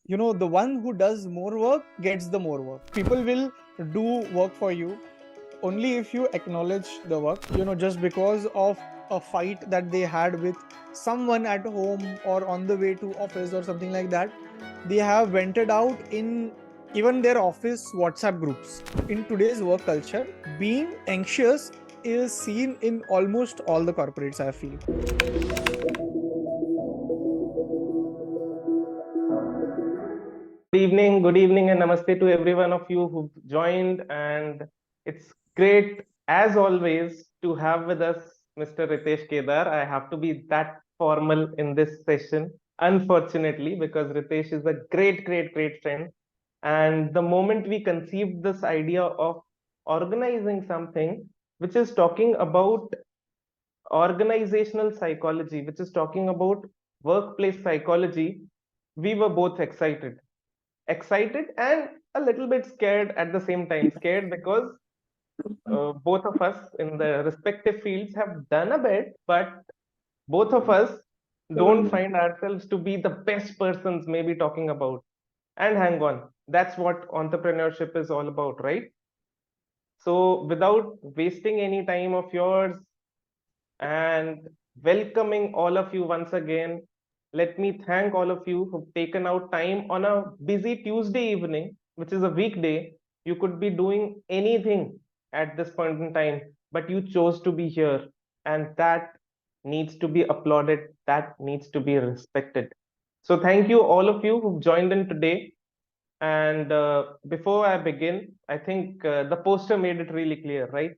the one who does more work gets the more work. People will do work for you only if you acknowledge the work. Just because of a fight that they had with someone at home or on the way to office or something like that, they have vented out in even their office WhatsApp groups. In today's work culture, being anxious is seen in almost all the corporates, I feel. Good evening, and namaste to every one of you who've joined. And it's great, as always, to have with us Mr. Ritesh Kedar. I have to be that formal in this session, unfortunately, because Ritesh is a great, great, great friend. And the moment we conceived this idea of organizing something which is talking about organizational psychology, which is talking about workplace psychology, we were both excited and a little bit scared at the same time. Scared because both of us in the respective fields have done a bit, but both of us don't find ourselves to be the best persons maybe talking about. And hang on, that's what entrepreneurship is all about, right? So without wasting any time of yours and welcoming all of you once again, let me thank all of you who've taken out time on a busy Tuesday evening, which is a weekday. You could be doing anything at this point in time, but you chose to be here, and that needs to be applauded, that needs to be respected. So thank you all of you who've joined in today. And before I begin, I think the poster made it really clear, right?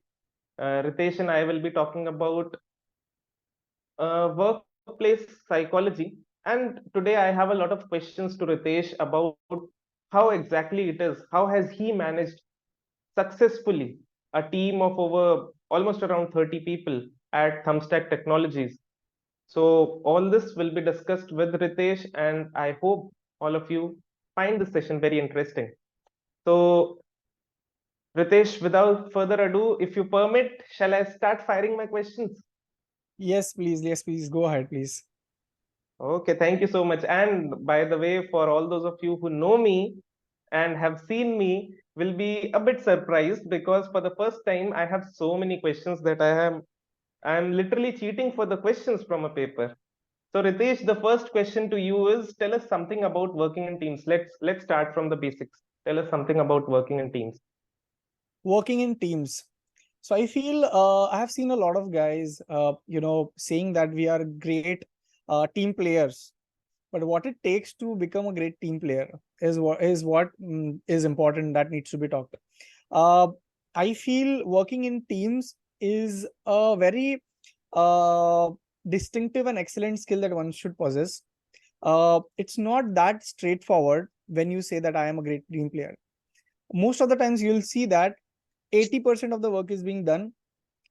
Ritesh and I will be talking about workplace psychology. And today I have a lot of questions to Ritesh about how exactly it is. How has he managed successfully a team of over almost around 30 people at Thumbstack Technologies? So all this will be discussed with Ritesh, and I hope all of you find this session very interesting. So Ritesh, without further ado, if you permit, shall I start firing my questions? Yes, please. Yes, please. Go ahead, please. Okay, thank you so much. And by the way, for all those of you who know me and have seen me, will be a bit surprised because for the first time I have so many questions that I'm literally cheating for the questions from a paper. So Ritesh, the first question to you is tell us something about working in teams. Let's start from the basics. Tell us something about working in teams. Working in teams. So I feel I have seen a lot of guys, saying that we are great team players. But what it takes to become a great team player is what is important, that needs to be talked. Uh, I feel working in teams is a very uh, distinctive and excellent skill that one should possess. It's not that straightforward when you say that I am a great team player. Most of the times you'll see that 80% of the work is being done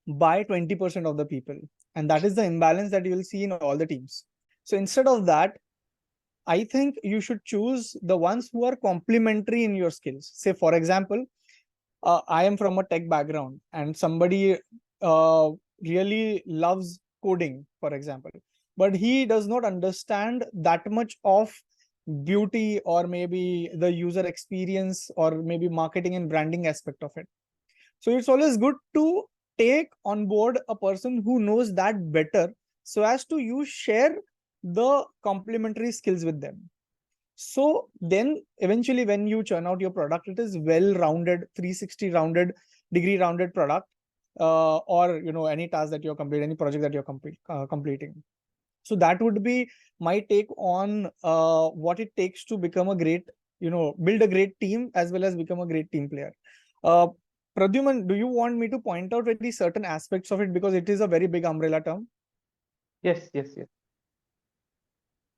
by 20% of the people. And that is the imbalance that you'll see in all the teams. So instead of that, I think you should choose the ones who are complementary in your skills. Say, for example, I am from a tech background and somebody really loves coding, for example, but he does not understand that much of beauty or maybe the user experience or maybe marketing and branding aspect of it. So it's always good to take on board a person who knows that better, so as to you share the complementary skills with them. So then eventually when you churn out your product, it is well-rounded, 360 rounded, degree rounded product, or any task that you're completing, any project that you're completing. So that would be my take on what it takes to become a great, build a great team as well as become a great team player. Uh, Pradhyumn, do you want me to point out very certain aspects of it, because it is a very big umbrella term? Yes, yes, yes.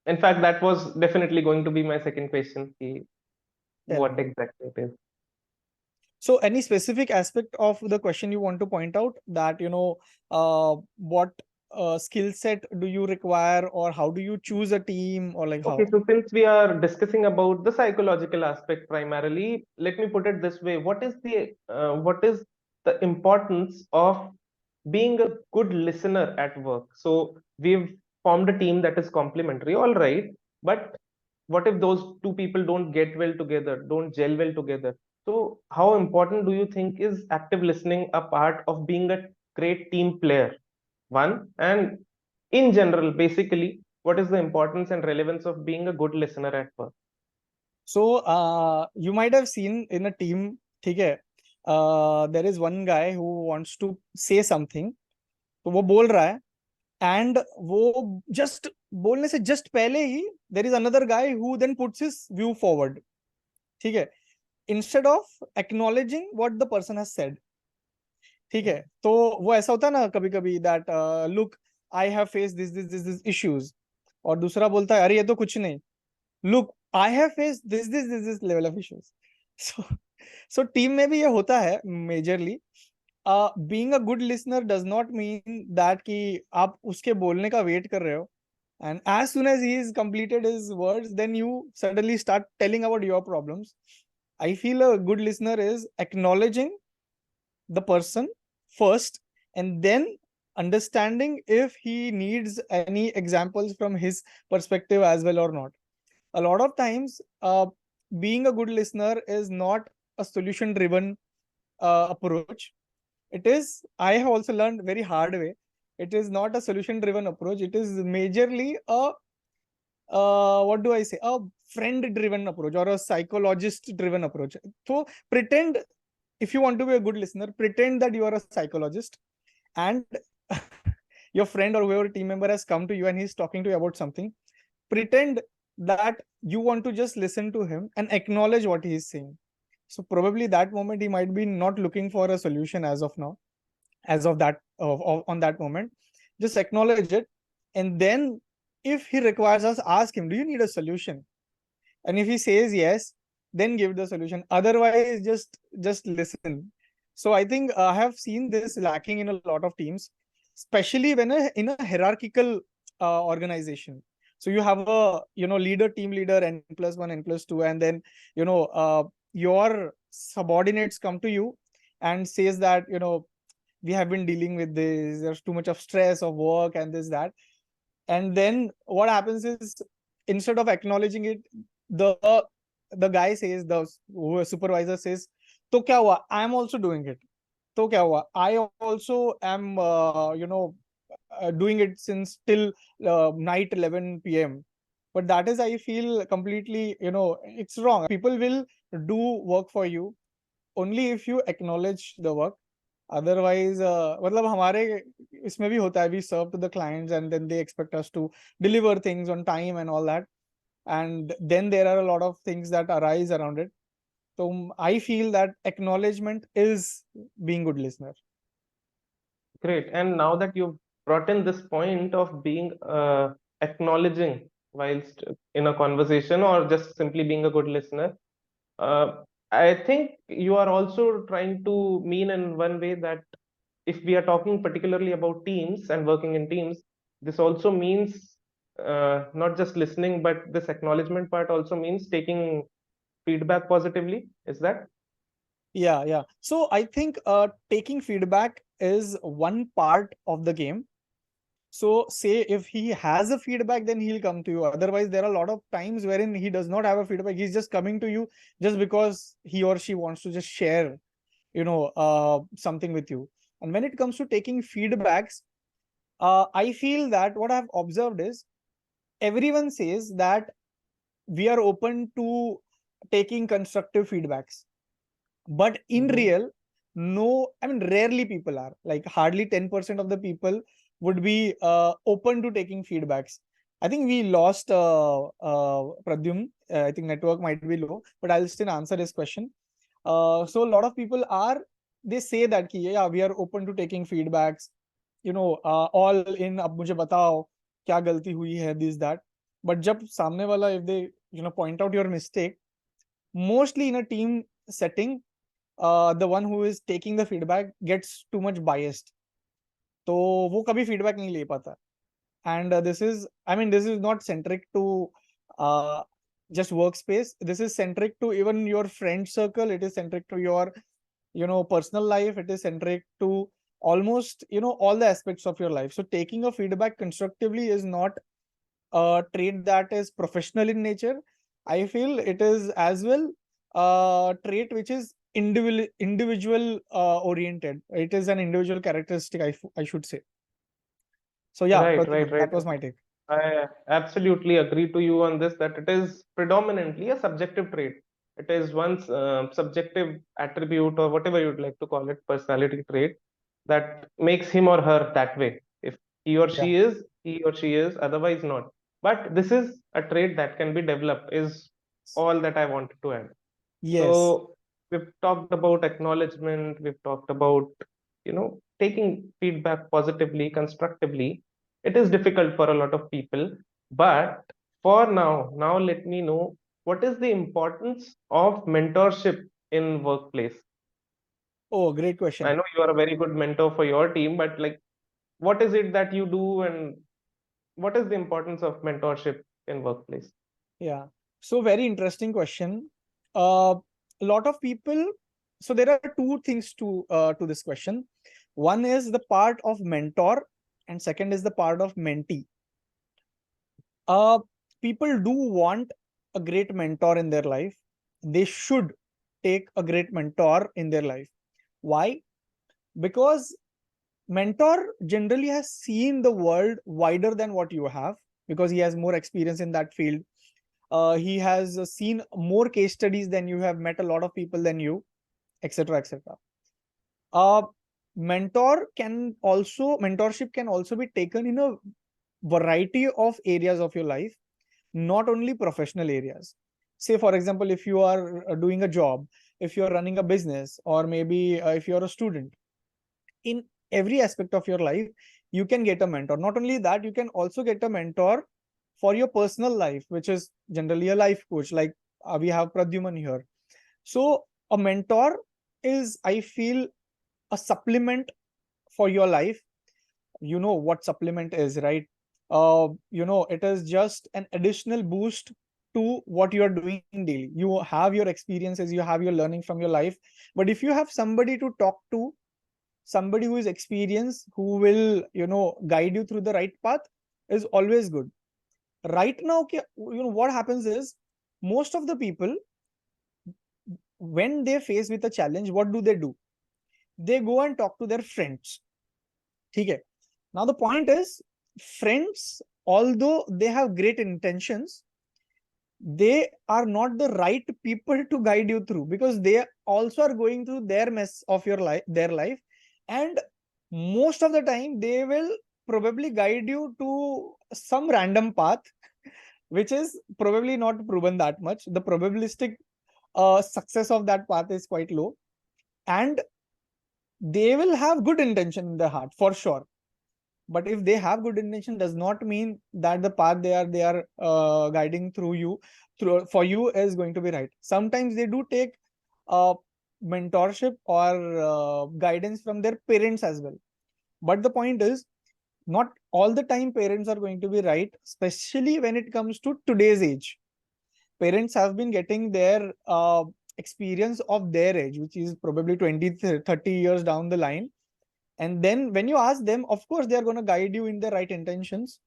In fact, that was definitely going to be my second question. Tell What me. exactly it is? So any specific aspect of the question you want to point out, that, what skill set do you require, or how do you choose a team, or like Okay, how? so since we are discussing about the psychological aspect primarily, let me put it this way: what is the importance of being a good listener at work? So we've formed a team that is complementary, all right, but what if those two people don't get well together, don't gel well together? So how important do you think is active listening a part of being a great team player? One, and in general, basically, what is the importance and relevance of being a good listener at work? So you might have seen in a team, ठीक है, there is one guy who wants to say something, तो वो बोल रहा है, and वो just बोलने से just पहले ही there is another guy who then puts his view forward, ठीक है, instead of acknowledging what the person has said, ठीक है, तो वो ऐसा होता है ना कभी कभी that look, I have faced this issues, और दूसरा बोलता है अरे ये तो कुछ नहीं, look, I have faced this level of issues. So so team में भी ये होता है majorly. Being a good listener does not mean that कि आप उसके बोलने का वेट कर रहे हो, and as soon as he has completed his words, then you suddenly start telling about your problems. I feel a good listener is acknowledging the person first, and then understanding if he needs any examples from his perspective as well or not. A lot of times, being a good listener is not a solution driven approach. It is, I have also learned very hard way, it is not a solution driven approach. It is majorly a what do I say, a friend driven approach or a psychologist driven approach. So pretend, if you want to be a good listener, pretend that you are a psychologist, and your friend or whoever team member has come to you and he's talking to you about something. Pretend that you want to just listen to him and acknowledge what he is saying. So probably that moment he might be not looking for a solution as of now, as of that on that moment. Just acknowledge it, and then if he requires us, ask him, do you need a solution? And if he says yes, then give the solution. Otherwise, just listen. So I think I have seen this lacking in a lot of teams, especially when in a hierarchical organization. So you have a leader, team leader, n+1, n+2, and then your subordinates come to you and says that we have been dealing with this. There's too much of stress of work and this that, and then what happens is, instead of acknowledging it, the the guy says, the supervisor says, तो क्या हुआ, I am also doing it, तो क्या हुआ, I also am doing it since till night 11 p.m. But that is, I feel, completely, it's wrong. People will do work for you only if you acknowledge the work. Otherwise, मतलब हमारे इसमें भी होता है, we serve to the clients and then they expect us to deliver things on time and all that, and then there are a lot of things that arise around it. So I feel that acknowledgement is being good listener. Great. And now that you've brought in this point of being acknowledging whilst in a conversation or just simply being a good listener, I think you are also trying to mean in one way that if we are talking particularly about teams and working in teams, this also means not just listening, but this acknowledgement part also means taking feedback positively. Is that? Yeah. So I think taking feedback is one part of the game. So say if he has a feedback, then he'll come to you. Otherwise, there are a lot of times wherein he does not have a feedback. He's just coming to you just because he or she wants to just share, something with you. And when it comes to taking feedbacks, I feel that what I've observed is everyone says that we are open to taking constructive feedbacks. But in Mhm. real, no, I mean, rarely people are, like hardly 10% of the people would be open to taking feedbacks. I think we lost Pradhyumn. I think network might be low, but I'll still answer his question. So a lot of people are, they say that ki, yeah, we are open to taking feedbacks, all in, अब मुझे बताओ क्या गलती हुई है, this that. But जब सामने वाला, if they point out your mistake, mostly in a team setting, the one who is taking the feedback gets too much biased, तो वो कभी feedback नहीं ले पाता. And this is not centric to uh, just workspace. This is centric to even your friend circle. It is centric to your personal life. It is centric to almost all the aspects of your life. So taking a feedback constructively is not a trait that is professional in nature. I feel it is as well trait which is individual oriented. It is an individual characteristic, I should say. So yeah, Right, right, Pradhyumn, right. that was my take. I absolutely agree to you on this, that it is predominantly a subjective trait. It is one's subjective attribute, or whatever you'd like to call it, personality trait, that makes him or her that way. If Yeah. he or she is, otherwise not. But this is a trait that can be developed, is all that I wanted to add. Yes. So we've talked about acknowledgement, we've talked about, taking feedback positively, constructively. It is difficult for a lot of people, but for now let me know, what is the importance of mentorship in workplace? Oh, great I question. know you are a very good mentor for your team, but like, what is it that you do, and what is the importance of mentorship in workplace? Yeah. So very interesting question. A lot of people. So there are two things to this question. One is the part of mentor, and second is the part of mentee. Uh, People do want a great mentor in their life. They should take a great mentor in their life. Why? Because mentor generally has seen the world wider than what you have, because he has more experience in that field. He has seen more case studies than you, have met a lot of people than you, etc., etc. uh, Mentorship can also be taken in a variety of areas of your life, not only professional areas. Say for example, if you are doing a job, if you are running a business, or maybe if you are a student, in every aspect of your life you can get a mentor. Not only that, you can also get a mentor for your personal life, which is generally a life coach, like we have Pradhyumn here. So a mentor is, I feel, a supplement for your life. You know what supplement is, right? It is just an additional boost to what you are doing daily. You have your experiences, you have your learning from your life, but if you have somebody to talk to, somebody who is experienced, who will guide you through the right path, is always good. Right now, what happens is, most of the people, when they face with a challenge, what do? They go and talk to their friends. Okay. Now the point is, friends, although they have great intentions, they are not the right people to guide you through, because they also are going through their mess of their life. And most of the time they will probably guide you to some random path, which is probably not proven that much. The probabilistic success of that path is quite low, and they will have good intention in their heart for sure. But if they have good intention, does not mean that the path they are guiding through for you is going to be right. Sometimes they do take uh, mentorship or guidance from their parents as well. But the point is, not all the time parents are going to be right, especially when it comes to today's age. Parents have been getting their experience of their age, which is probably 20 30 years down the line. And then when you ask them, of course they are going to guide you in the right intentions,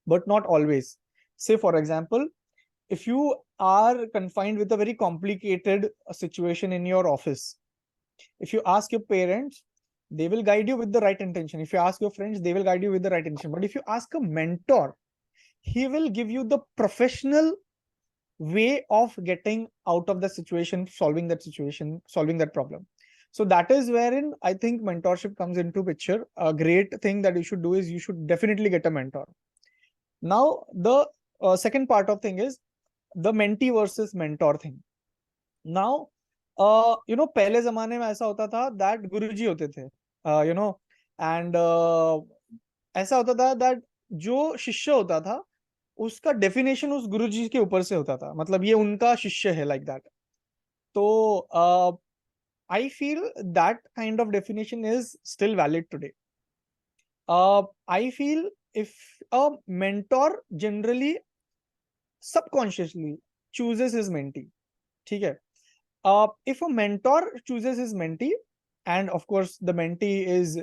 but not always. Say for example, if you are confined with a very complicated situation in your office, if you ask your parents, they will guide you with the right intention. If you ask your friends, they will guide you with the right intention. But if you ask a mentor, he will give you the professional way of getting out of the situation, solving that problem. So that is wherein I think mentorship comes into picture. A great thing that you should do is, you should definitely get a mentor. Now the second part of thing is the mentee versus mentor thing. Now पहले जमाने में ऐसा होता था that गुरुजी होते थे, and ऐसा होता था that जो शिष्य होता था, उसका डेफिनेशन उस गुरुजी के ऊपर से होता था, मतलब ये उनका शिष्य है, लाइक दैट. तो I feel that kind of definition is still valid today. I feel if a mentor generally subconsciously chooses his mentee, ठीक है? If a mentor chooses his mentee, and of course the mentee is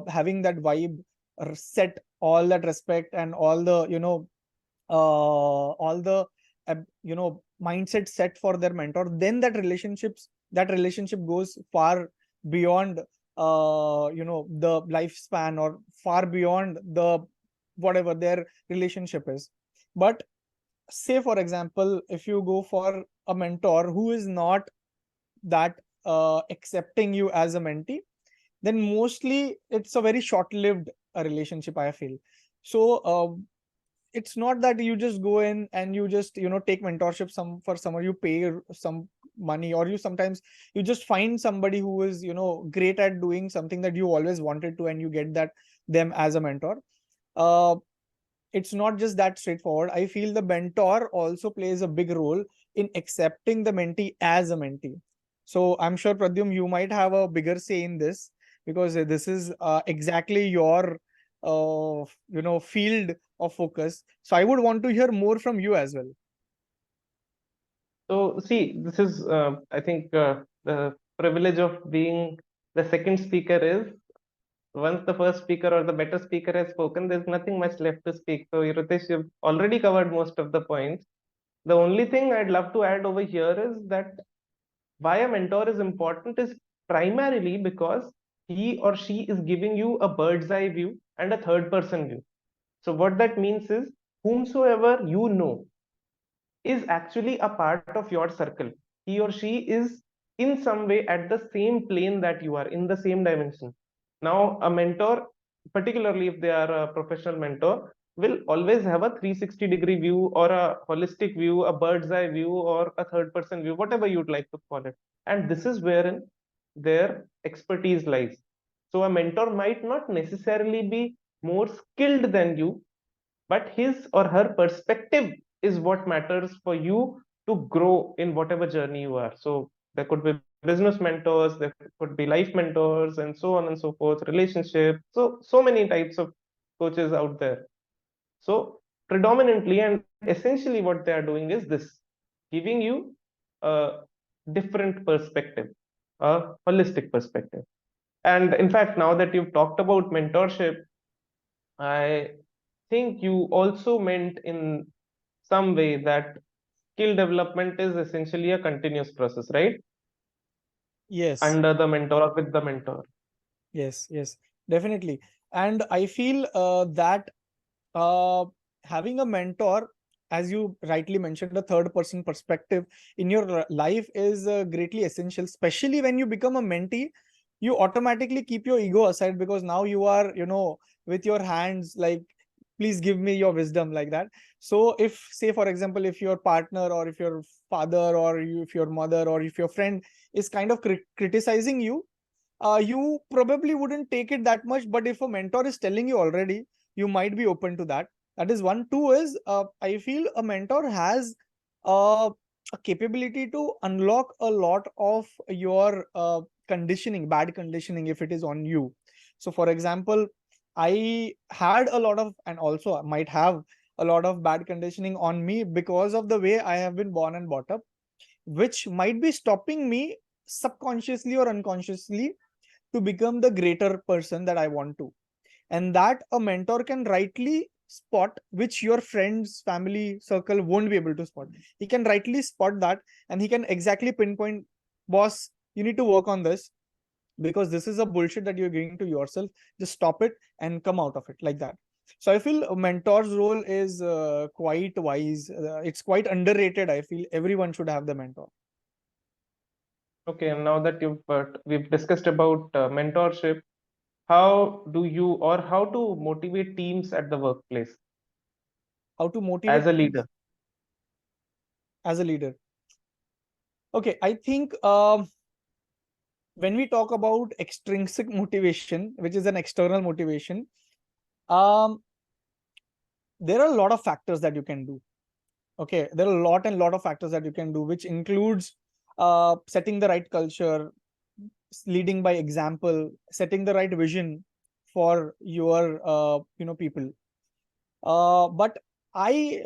having that vibe, set all that respect and all the all the mindset set for their mentor, then that relationship goes far beyond the lifespan, or far beyond the whatever their relationship is. But say for example, if you go for a mentor who is not that accepting you as a mentee, then mostly it's a very short-lived relationship, I feel. So it's not that you just go in and you just take mentorship for someone, you pay some money, or you sometimes you just find somebody who is great at doing something that you always wanted to, and you get that them as a mentor. uh, it's not just that straightforward. I feel the mentor also plays a big role in accepting the mentee as a mentee. So I'm sure, Pradyum, you might have a bigger say in this, because this is exactly your field of focus. So I would want to hear more from you as well. So, see, this is, I think, the privilege of being the second speaker is once the first speaker or the better speaker has spoken, there's nothing much left to speak. So, Ritesh, you've already covered most of the points. The only thing I'd love to add over here is that why a mentor is important is primarily because he or she is giving you a bird's eye view and a third person view. So, what that means is, whomsoever you know is actually a part of your circle. He or she is in some way at the same plane that you are, in the same dimension. Now, a mentor, particularly if they are a professional mentor, will always have a 360-degree view or a holistic view, a bird's eye view, or a third person view, whatever you'd like to call it. And this is wherein their expertise lies. So, a mentor might not necessarily be more skilled than you, but his or her perspective is what matters for you to grow in whatever journey you are. So there could be business mentors, there could be life mentors, and so on and so forth, relationship. So many types of coaches out there. So predominantly and essentially what they are doing is this, giving you a different perspective, a holistic perspective. And in fact, now that you've talked about mentorship, I think you also meant in some way that skill development is essentially a continuous process, right? Yes. Under the mentor or with the mentor. Yes, definitely. And I feel that uh, having a mentor, as you rightly mentioned, a third person perspective in your life is greatly essential, especially when you become a mentee. You automatically keep your ego aside, because now you are with your hands like, please give me your wisdom, like that. So if, say for example, if your partner, or if your father, or if your mother, or if your friend is kind of criticizing you, you probably wouldn't take it that much. But if a mentor is telling you already, you might be open to that. That is one. Two is, I feel a mentor has a capability to unlock a lot of your conditioning, bad conditioning, if it is on you. So for example, I had a lot of, and also might have a lot of bad conditioning on me because of the way I have been born and brought up, which might be stopping me subconsciously or unconsciously to become the greater person that I want to. And that a mentor can rightly spot, which your friends, family circle won't be able to spot. He can rightly spot that, and he can exactly pinpoint, boss, you need to work on this, because this is a bullshit that you're giving to yourself. Just stop it and come out of it, like that. So I feel a mentor's role is quite wise. It's quite underrated. I feel everyone should have the mentor. Okay, and now that we've discussed about mentorship, how do you or how to motivate teams at the workplace How to as motivate a teams leader? as a leader. Okay, I think when we talk about extrinsic motivation, which is an external motivation, um, there are a lot of factors that you can do. Okay, there are a lot of factors that you can do, which includes setting the right culture, leading by example, setting the right vision for your people. But I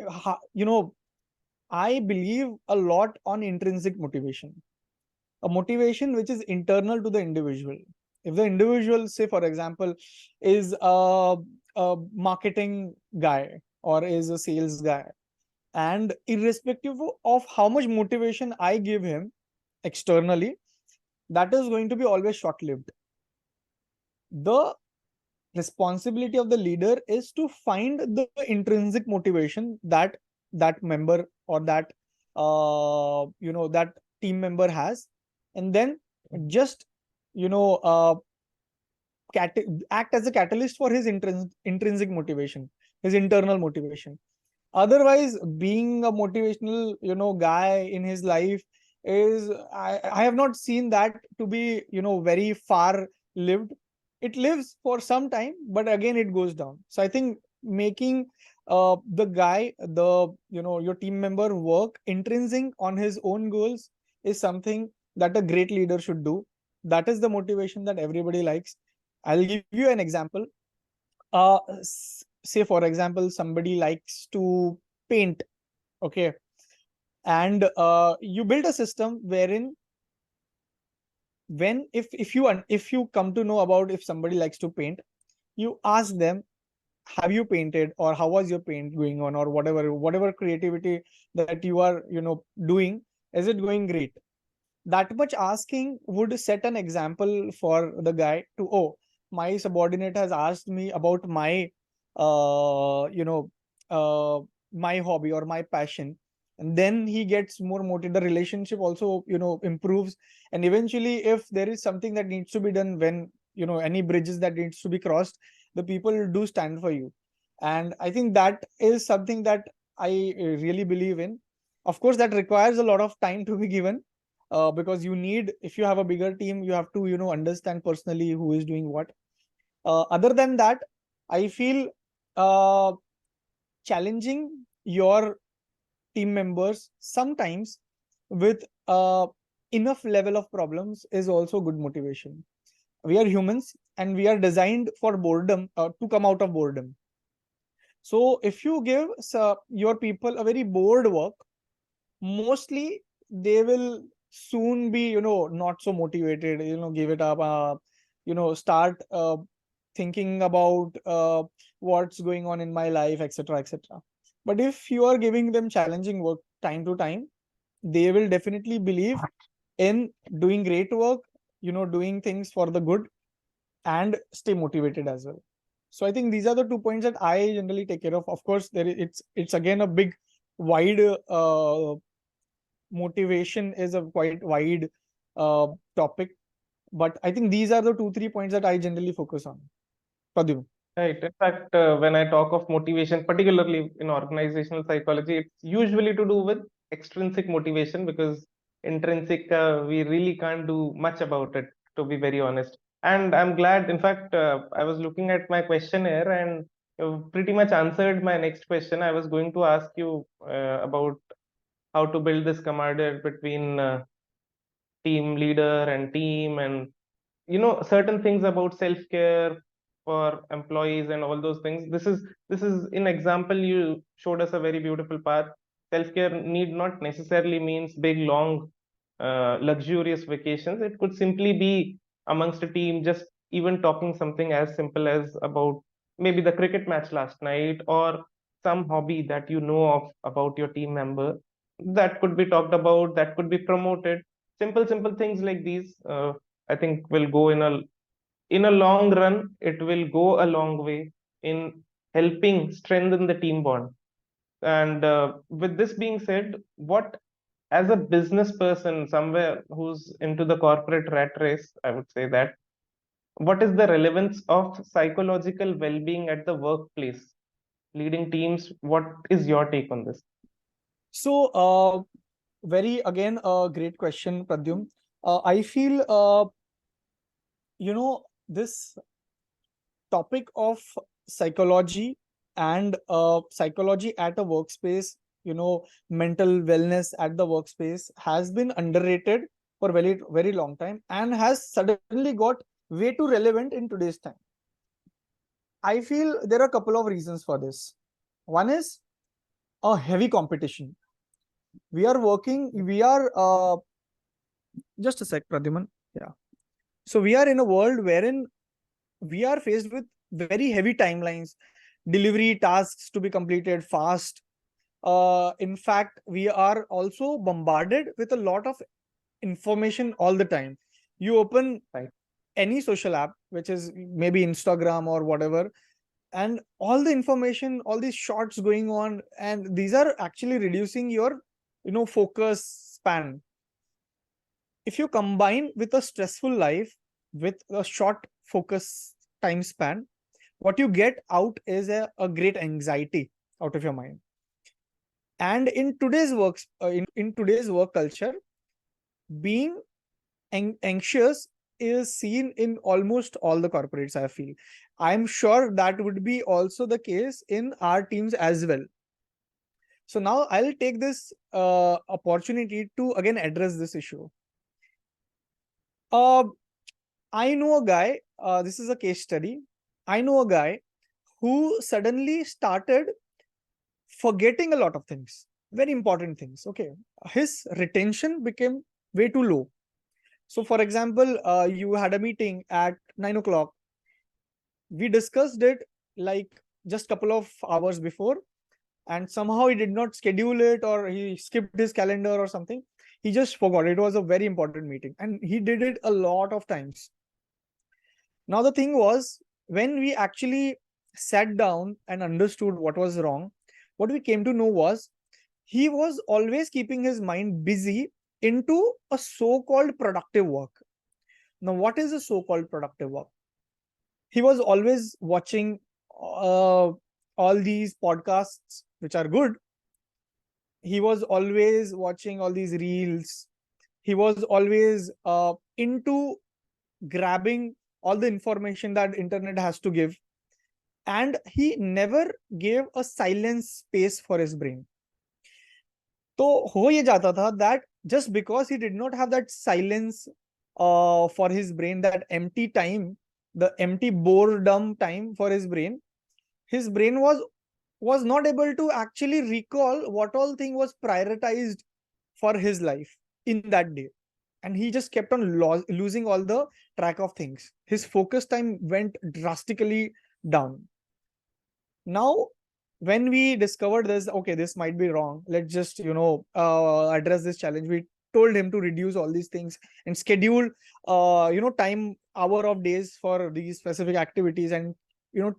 believe a lot on intrinsic motivation, a motivation which is internal to the individual. If the individual, say for example, is a marketing guy or is a sales guy, And irrespective of how much motivation I give him externally, that is going to be always short lived. The responsibility of the leader is to find the intrinsic motivation that that member or that that team member has, and then just you know uh, act as a catalyst for his intrinsic motivation, his internal motivation. Otherwise, being a motivational guy in his life is, I have not seen that to be very far lived. It lives for some time, but again it goes down. So I think making the guy, the your team member, work intrinsic on his own goals is something that a great leader should do. That is the motivation that everybody likes. I'll give you an example. Say for example, somebody likes to paint. Okay. And you build a system wherein, when if you come to know about if somebody likes to paint, you ask them, have you painted, or how was your paint going on, or whatever creativity that you are doing, is it going great? That much asking would set an example for the guy to, oh, my subordinate has asked me about my uh you know uh my hobby or my passion, and then he gets more motivated. The relationship also improves, and eventually if there is something that needs to be done, when any bridges that needs to be crossed, the people do stand for you. And I think that is something that I really believe in. Of course, that requires a lot of time to be given, because you need, if you have a bigger team, you have to understand personally who is doing what. Other than that, I feel uh, challenging your team members sometimes with enough level of problems is also good motivation. We are humans and we are designed for boredom, to come out of boredom. So if you give your people a very bored work, mostly they will soon be not so motivated, give it up, start thinking about what's going on in my life, etc., etc. But if you are giving them challenging work time to time, they will definitely believe in doing great work, doing things for the good, and stay motivated as well. So I think these are the 2 points that I generally take care of. Of course, it's again a big wide motivation is a quite wide topic, but I think these are the 2 3 points that I generally focus on. Pradhyumn. Right. In fact, when I talk of motivation, particularly in organizational psychology, it's usually to do with extrinsic motivation, because intrinsic, we really can't do much about it, to be very honest. And I'm glad, in fact, I was looking at my questionnaire and you pretty much answered my next question. I was going to ask you about how to build this camaraderie between team leader and team, and certain things about self care for employees and all those things. This is in example you showed us a very beautiful path. Self care need not necessarily means big long luxurious vacations. It could simply be amongst a team, just even talking something as simple as about maybe the cricket match last night, or some hobby that you know of about your team member, that could be talked about, that could be promoted. Simple things like these, I think will go in a long run, it will go a long way in helping strengthen the team bond. And with this being said, what, as a business person somewhere who's into the corporate rat race, I would say that, what is the relevance of psychological well-being at the workplace, leading teams? What is your take on this? So very again a great question, Pradhyum. I feel this topic of psychology and psychology at a workspace, mental wellness at the workspace has been underrated for very very long time, and has suddenly got way too relevant in today's time. I feel there are a couple of reasons for this. One is a heavy competition. We are just a sec, Pradhyuman. Yeah. So we are in a world wherein we are faced with very heavy timelines, delivery tasks to be completed fast, In fact, we are also bombarded with a lot of information all the time. You open Right. any social app, which is maybe Instagram or whatever, and all the information, all these shorts going on, and these are actually reducing your, focus span. If you combine with a stressful life with a short focus time span, what you get out is a great anxiety out of your mind. And in today's work culture, being anxious is seen in almost all the corporates, I feel. I'm sure that would be also the case in our teams as well. So now I'll take this opportunity to again address this issue. uh, I know a guy, this is a case study. I know a guy who suddenly started forgetting a lot of things, very important things. Okay. His retention became way too low. So, for example, you had a meeting at 9 o'clock. We discussed it like just couple of hours before, and somehow he did not schedule it, or he skipped his calendar or something. He just forgot. It was a very important meeting, and he did it a lot of times. Now, the thing was, when we actually sat down and understood what was wrong, what we came to know was he was always keeping his mind busy into a so-called productive work. Now, what is a so-called productive work? He was always watching all these podcasts, which are good. He was always watching all these reels. He was always into grabbing all the information that internet has to give, and he never gave a silence space for his brain. तो हो ये जाता था that just because he did not have that silence for his brain, that empty time, the empty boredom time for his brain was not able to actually recall what all thing was prioritized for his life in that day. And he just kept on losing all the track of things. His focus time went drastically down. Now, when we discovered this, okay, this might be wrong, let's just address this challenge. We told him to reduce all these things and schedule time, hour of days for these specific activities, and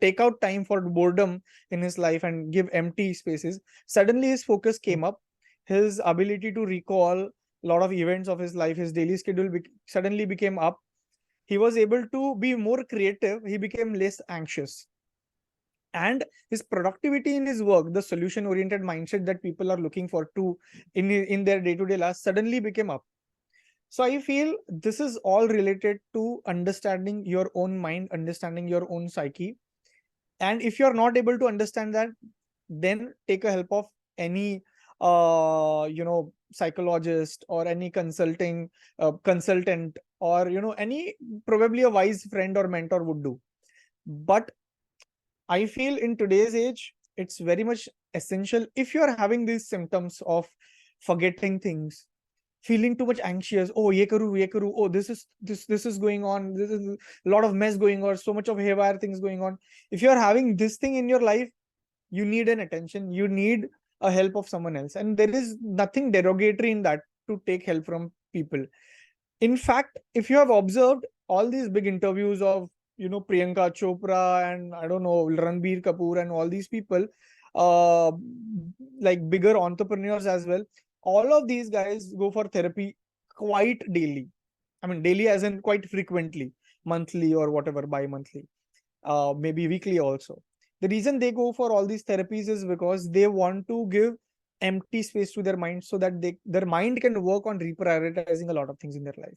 take out time for boredom in his life and give empty spaces. Suddenly his focus came up, his ability to recall a lot of events of his life, his daily schedule suddenly became up. He was able to be more creative, he became less anxious, and his productivity in his work, the solution oriented mindset that people are looking for to in their day to day life, suddenly became up. So I feel this is all related to understanding your own mind, understanding your own psyche. And if you're not able to understand that, then take a help of any psychologist or any consultant, or any probably a wise friend or mentor would do. But I feel in today's age, it's very much essential. If you are having these symptoms of forgetting things, feeling too much anxious, oh, ye karu, oh, this is going on, this is a lot of mess going on, so much of haywire things going on. If you are having this thing in your life, you need an attention, you need a help of someone else. And there is nothing derogatory in that, to take help from people. In fact, if you have observed all these big interviews of Priyanka Chopra and I don't know Ranbir Kapoor and all these people, uh like bigger entrepreneurs as well, all of these guys go for therapy quite daily. I mean daily as in quite frequently, monthly or whatever, bi-monthly, maybe weekly also. The reason they go for all these therapies is because they want to give empty space to their mind, so that their mind can work on reprioritizing a lot of things in their life.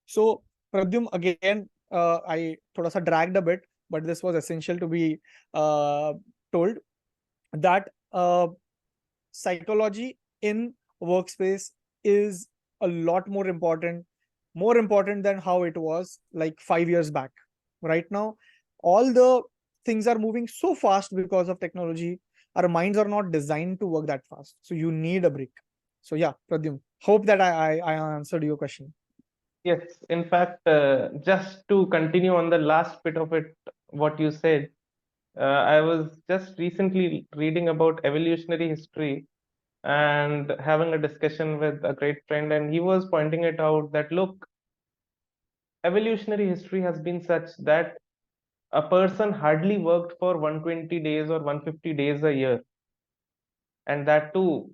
So, Pradhyum, again, I thoda sa dragged a bit, but this was essential to be uh, told that psychology in workspace is a lot more important than how it was like 5 years back. Right now, all the things are moving so fast because of technology. Our minds are not designed to work that fast. So you need a break. So yeah, Pradhyum, hope that I answered your question. Yes, in fact, just to continue on the last bit of it, what you said, I was just recently reading about evolutionary history. and having a discussion with a great friend, and he was pointing it out that look, evolutionary history has been such that a person hardly worked for 120 days or 150 days a year, and that too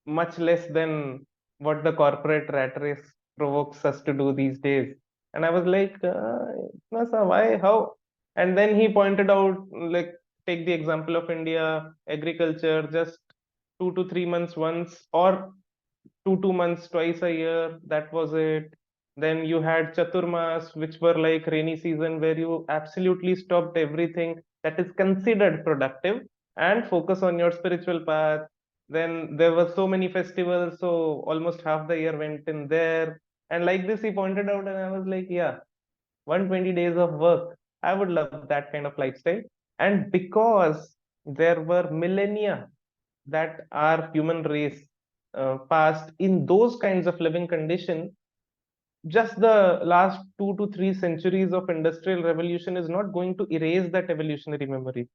much less than what the corporate rat race provokes us to do these days. And I was like, "No, sir, why? How?" And then he pointed out, like, take the example of India, agriculture, just 2 to 3 months once, or 2 months twice a year. That was it. Then you had Chaturmas, which were like rainy season, where you absolutely stopped everything that is considered productive and focus on your spiritual path. Then there were so many festivals, so almost half the year went in there. And like this, he pointed out, and I was like, yeah, 120 days of work. I would love that kind of lifestyle. And because there were millennia that our human race passed in those kinds of living condition, just the last 2 to 3 centuries of industrial revolution is not going to erase that evolutionary memory.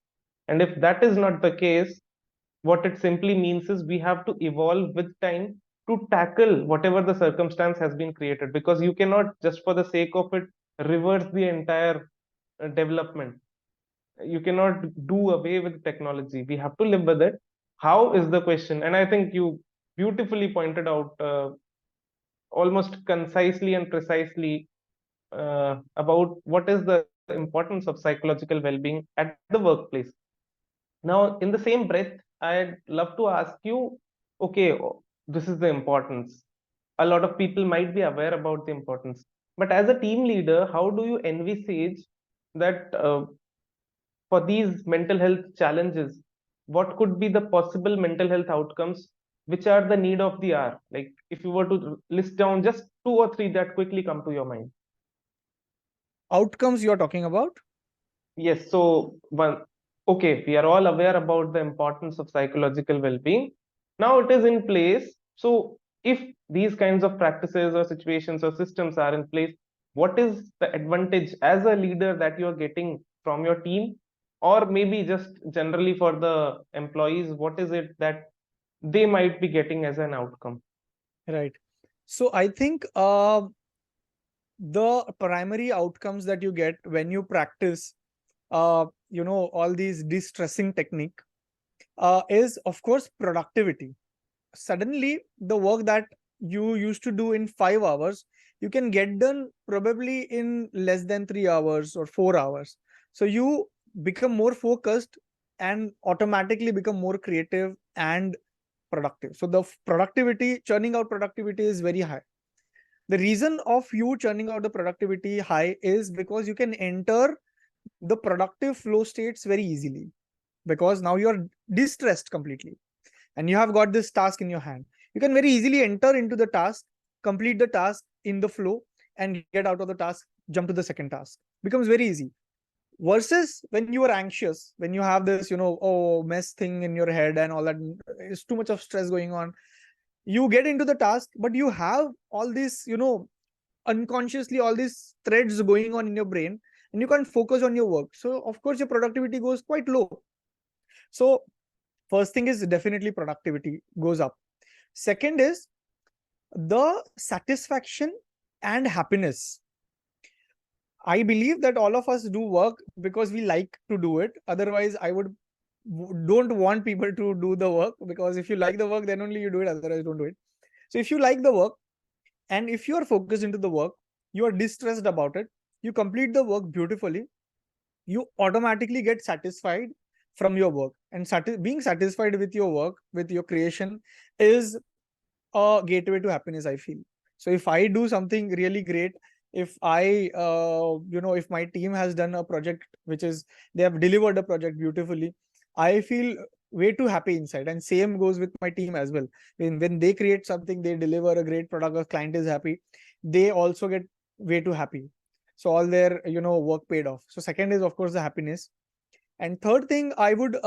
And if that is not the case, what it simply means is we have to evolve with time to tackle whatever the circumstance has been created, because you cannot just for the sake of it reverse the entire development. You cannot do away with technology. We have to live with it. How is the question? And I think you beautifully pointed out, almost concisely and precisely, about what is the importance of psychological well-being at the workplace. Now, in the same breath, I'd love to ask you, okay, this is the importance. A lot of people might be aware about the importance, but as a team leader, how do you envisage that, for these mental health challenges, what could be the possible mental health outcomes which are the need of the hour? Like, if you were to list down just two or three that quickly come to your mind. Outcomes you're talking about? Yes, so one, okay, we are all aware about the importance of psychological well-being. Now it is in place. So if these kinds of practices or situations or systems are in place, what is the advantage as a leader that you are getting from your team? Or maybe just generally for the employees, what is it that they might be getting as an outcome? Right. So I think the primary outcomes that you get when you practice, all these de-stressing technique, is of course productivity. Suddenly, the work that you used to do in 5 hours, you can get done probably in less than 3 hours or 4 hours. So you become more focused and automatically become more creative and productive. So the productivity, churning out productivity is very high. The reason of you churning out the productivity high is because you can enter the productive flow states very easily, because now you're distressed completely and you have got this task in your hand. You can very easily enter into the task, complete the task in the flow, and get out of the task, jump to the second task. Becomes very easy. Versus when you are anxious, when you have this, oh, mess thing in your head and all that, is too much of stress going on. You get into the task, but you have all this, unconsciously all these threads going on in your brain, and you can't focus on your work. So of course your productivity goes quite low. So first thing is definitely productivity goes up. Second is the satisfaction and happiness. I believe that all of us do work because we like to do it. Otherwise, I would don't want people to do the work, because if you like the work, then only you do it. Otherwise, don't do it. So if you like the work and if you are focused into the work, you are distressed about it, you complete the work beautifully, you automatically get satisfied from your work. And being satisfied with your work, with your creation, is a gateway to happiness, I feel. So if I do something really great, if I if my team has done a project which is, they have delivered a project beautifully, I feel way too happy inside. And same goes with my team as well. When they create something, they deliver a great product, a client is happy, they also get way too happy. So all their work paid off. So second is of course the happiness. And third thing I would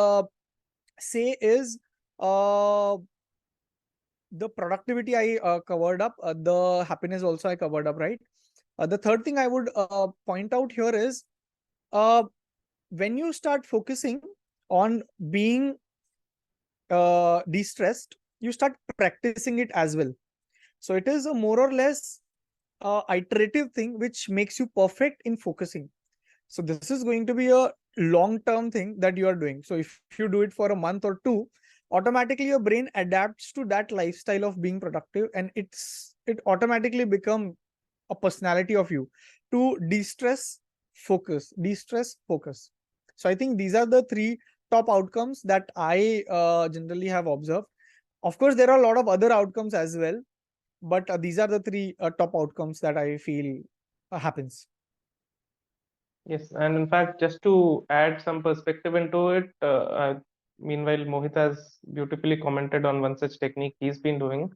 say is uh the productivity I covered up, the happiness also I covered up, right? The third thing I would point out here is, uh, when you start focusing on being de-stressed, you start practicing it as well. So it is a more or less iterative thing which makes you perfect in focusing. So this is going to be a long-term thing that you are doing. So if you do it for a month or two, automatically your brain adapts to that lifestyle of being productive, and it automatically become a personality of you to de-stress, focus. So I think these are the three top outcomes that I generally have observed. Of course, there are a lot of other outcomes as well, but these are the three top outcomes that I feel happens. Yes, and in fact, just to add some perspective into it, meanwhile, Mohit has beautifully commented on one such technique he's been doing.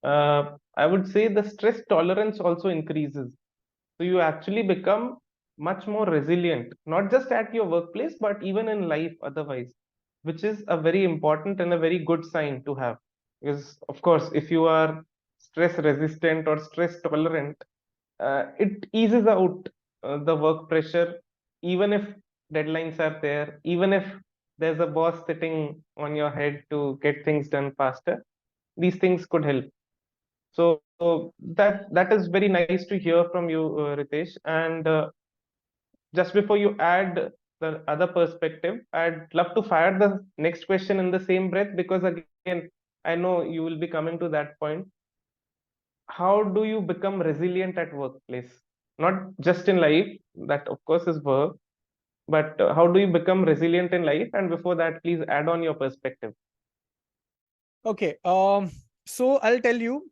I would say the stress tolerance also increases. So you actually become much more resilient, not just at your workplace, but even in life otherwise, which is a very important and a very good sign to have. Because, of course, if you are stress resistant or stress tolerant, it eases out the work pressure, even if deadlines are there, even if there's a boss sitting on your head to get things done faster. These things could help. So that is very nice to hear from you, Ritesh. And just before you add the other perspective, I'd love to fire the next question in the same breath, because again, I know you will be coming to that point. How do you become resilient at workplace? Not just in life, that of course is work, but how do you become resilient in life? And before that, please add on your perspective. Okay. So I'll tell you,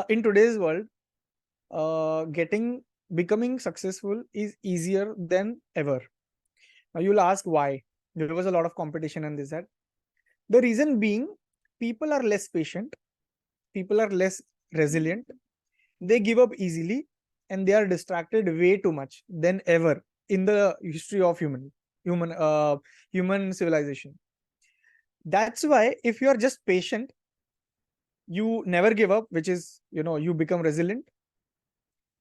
in today's world, becoming successful is easier than ever. Now you'll ask why. There was a lot of competition and this that. The reason being, people are less patient, people are less resilient, they give up easily, and they are distracted way too much than ever in the history of human human civilization. That's why if you are just patient, you never give up, which is, you become resilient,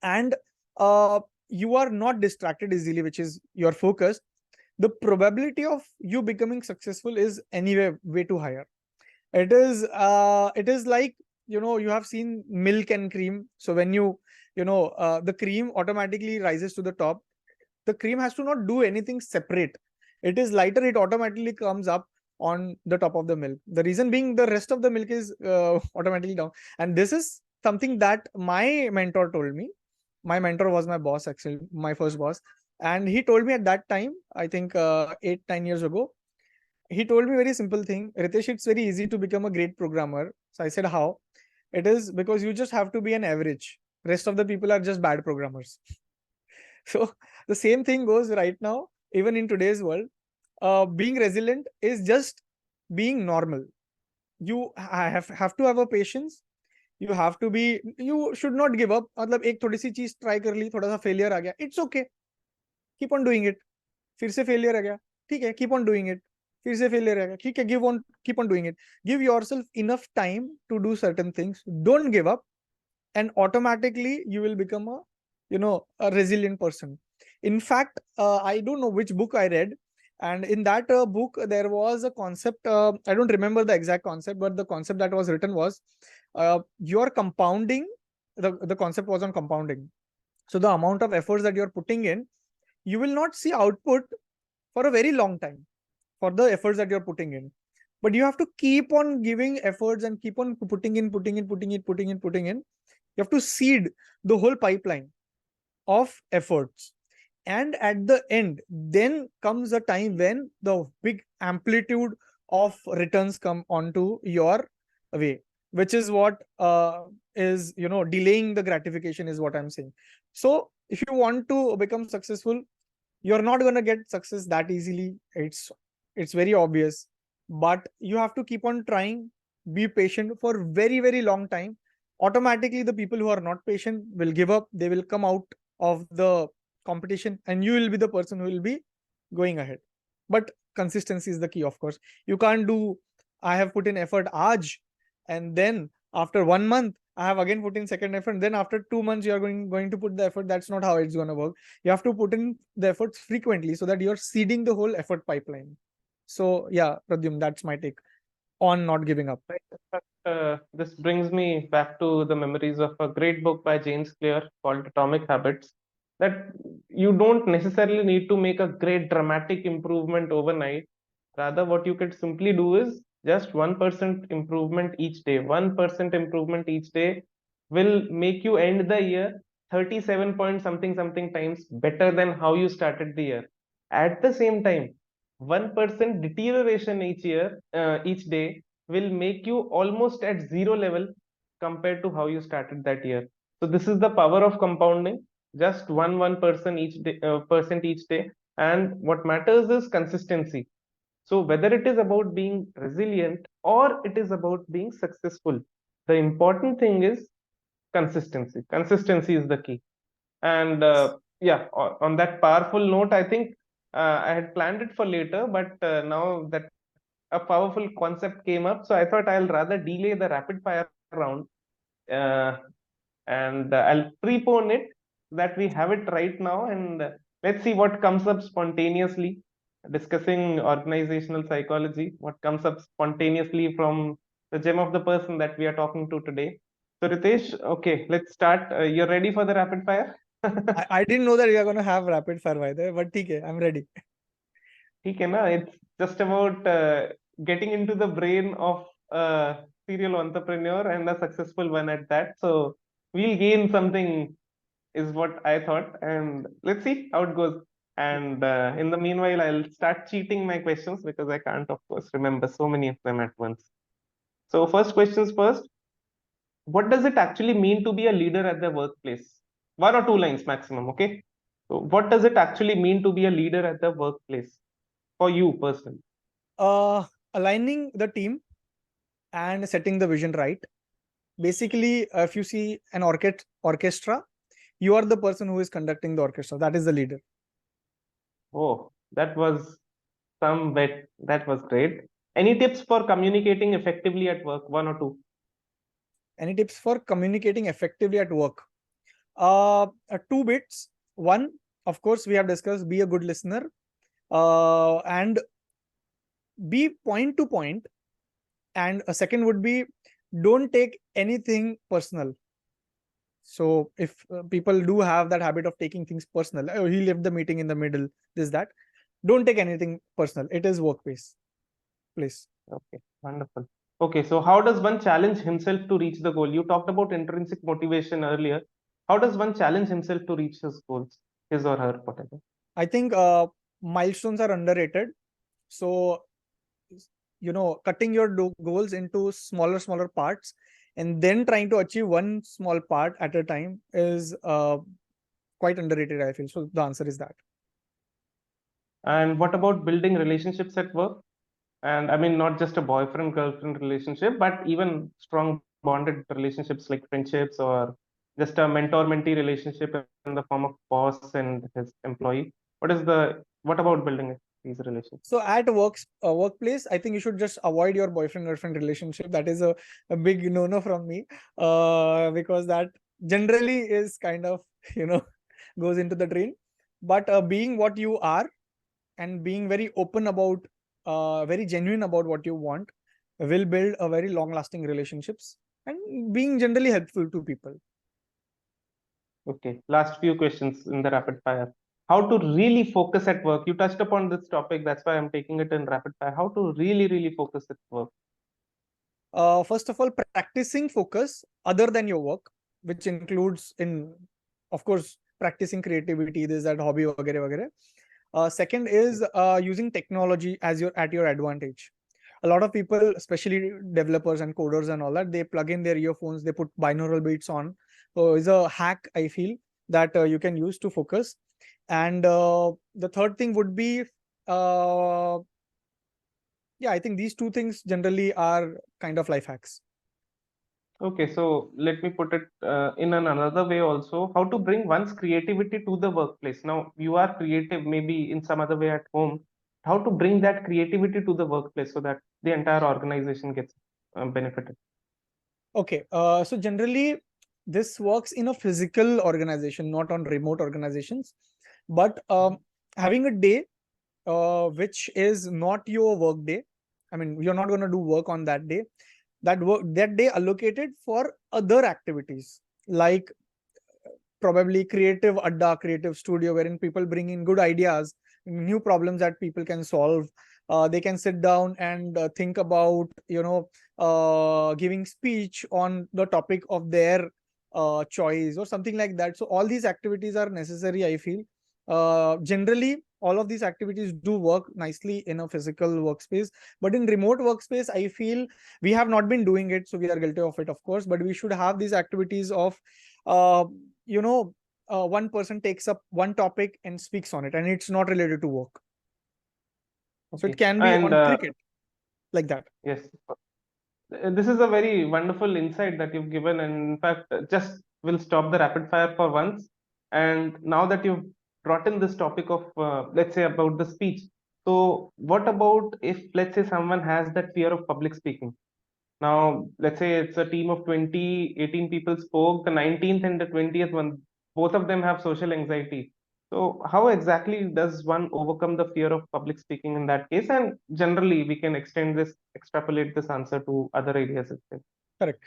and you are not distracted easily, which is you're focused, the probability of you becoming successful is anyway way too higher. It is like, you have seen milk and cream. So when the cream automatically rises to the top, the cream has to not do anything separate. It is lighter, it automatically comes up on the top of the milk. The reason being, the rest of the milk is automatically down. And this is something that my mentor told me. My mentor was my boss, actually, my first boss. And he told me at that time, I think 8-9 years ago, he told me very simple thing: Ritesh, it's very easy to become a great programmer. So I said, how? It is because you just have to be an average. Rest of the people are just bad programmers. So the same thing goes right now, even in today's world. Being resilient is just being normal. You have to have a patience. You have to be, you should not give up. मतलब एक थोड़ी सी चीज try कर ली, थोड़ा सा failure आ गया, it's okay, keep on doing it. फिर से फेलियर आ गया, ठीक है, कीप ऑन डूइंग इट. फिर से फेलियर आ गया, ठीक है, keep on doing it. Give yourself enough time to do certain things. Don't give up, and automatically you will become a resilient person. In fact, I don't know which book I read, and in that book there was a concept, I don't remember the exact concept, but the concept that was written was, you're compounding. The concept was on compounding. So the amount of efforts that you're putting in, you will not see output for a very long time, for the efforts that you're putting in. But you have to keep on giving efforts and keep on putting in. You have to seed the whole pipeline of efforts. And at the end, then comes a time when the big amplitude of returns come onto your way, which is what is, delaying the gratification is what I'm saying. So if you want to become successful, you're not going to get success that easily. It's very obvious, but you have to keep on trying, be patient for very, very long time. Automatically the people who are not patient will give up, they will come out of the competition, and you will be the person who will be going ahead. But consistency is the key, of course. You can't do, I have put in effort aj, and then after 1 month I have again put in second effort, and then after 2 months you are going to put the effort. That's not how it's going to work. You have to put in the efforts frequently so that you're seeding the whole effort pipeline. So yeah, Pradhyumn, that's my take. on not giving up. Right. This brings me back to the memories of a great book by James Clear called Atomic Habits. That you don't necessarily need to make a great dramatic improvement overnight. Rather, what you could simply do is just 1% improvement each day. 1% improvement each day will make you end the year 37 point something something times better than how you started the year. At the same time, 1% deterioration each day will make you almost at zero level compared to how you started that year. So this is the power of compounding. Just one percent each day, and what matters is consistency. So whether it is about being resilient or it is about being successful, the important thing is consistency. Consistency is the key. And yeah, on that powerful note, I think I had planned it for later, but now that a powerful concept came up, so I thought I'll rather delay the rapid fire round, uh, and I'll prepone it that we have it right now, and let's see what comes up spontaneously. Discussing organizational psychology, what comes up spontaneously from the gem of the person that we are talking to today. So Ritesh, okay, let's start. You're ready for the rapid fire? I didn't know that we are going to have rapid fire by the way, but okay, I'm ready. ठीक है ना, it's just about getting into the brain of a serial entrepreneur and a successful one at that. So we'll gain something, is what I thought, and let's see how it goes. And in the meanwhile, I'll start cheating my questions because I can't, of course, remember so many of them at once. So first questions first. What does it actually mean to be a leader at the workplace? One or two lines maximum, okay? So what does it actually mean to be a leader at the workplace for you personally? Aligning the team and setting the vision right. Basically, if you see an orchestra, you are the person who is conducting the orchestra. That is the leader. Oh, that was some bit. That was great. Any tips for communicating effectively at work? One or two? Any tips for communicating effectively at work? Two bits. One, of course, we have discussed, be a good listener, and be point to point. And a second would be, don't take anything personal. So if people do have that habit of taking things personal, oh, he left the meeting in the middle, this, that, don't take anything personal. It is workplace, place. Okay, wonderful. Okay, so how does one challenge himself to reach the goal? You talked about intrinsic motivation earlier. How does one challenge himself to reach his goals, his or her, whatever? I think milestones are underrated. So, cutting your goals into smaller parts and then trying to achieve one small part at a time is quite underrated, I feel. So the answer is that. And what about building relationships at work? And I mean, not just a boyfriend girlfriend relationship, but even strong bonded relationships like friendships or just a mentor mentee relationship in the form of boss and his employee. What about building these relationships? So at workplace, I think you should just avoid your boyfriend girlfriend relationship. That is a big no from me, because that generally is kind of goes into the drain. But being what you are and being very open about, very genuine about what you want, will build a very long lasting relationships, and being generally helpful to people. Okay, last few questions in the rapid fire. How to really focus at work? You touched upon this topic, that's why I'm taking it in rapid fire. How to really focus at work? First of all, practicing focus other than your work, which includes in, of course, practicing creativity, this, that, hobby, वगैरह वगैरह. Second is using technology as at your advantage. A lot of people, especially developers and coders and all that, they plug in their earphones, they put binaural beats on. So it's a hack, I feel, that you can use to focus. And the third thing would be, yeah, I think these two things generally are kind of life hacks. Okay, so let me put it in another way also. How to bring one's creativity to the workplace. Now, you are creative maybe in some other way at home. How to bring that creativity to the workplace so that the entire organization gets benefited. Okay, so generally this works in a physical organization, not on remote organizations. But having a day which is not your work day, I mean, you're not going to do work on that day. That day allocated for other activities, like probably creative adda, creative studio, wherein people bring in good ideas, new problems that people can solve. They can sit down and think about, giving speech on the topic of their choice or something like that. So all these activities are necessary, I feel. Generally, all of these activities do work nicely in a physical workspace, but in remote workspace, I feel we have not been doing it, so we are guilty of it, of course. But we should have these activities of uh, you know one person takes up one topic and speaks on it, and it's not related to work. So it Okay. can be And on cricket, like that. yes, this is a very wonderful insight that you've given. And in fact, just will stop the rapid fire for once. And now that you've brought in this topic of, let's say, about the speech. So, what about if, let's say, someone has that fear of public speaking? Now, let's say it's a team of 20, 18 people spoke, the 19th and the 20th one, both of them have social anxiety. So, how exactly does one overcome the fear of public speaking in that case? And generally, we can extend this, extrapolate this answer to other areas as well. Correct.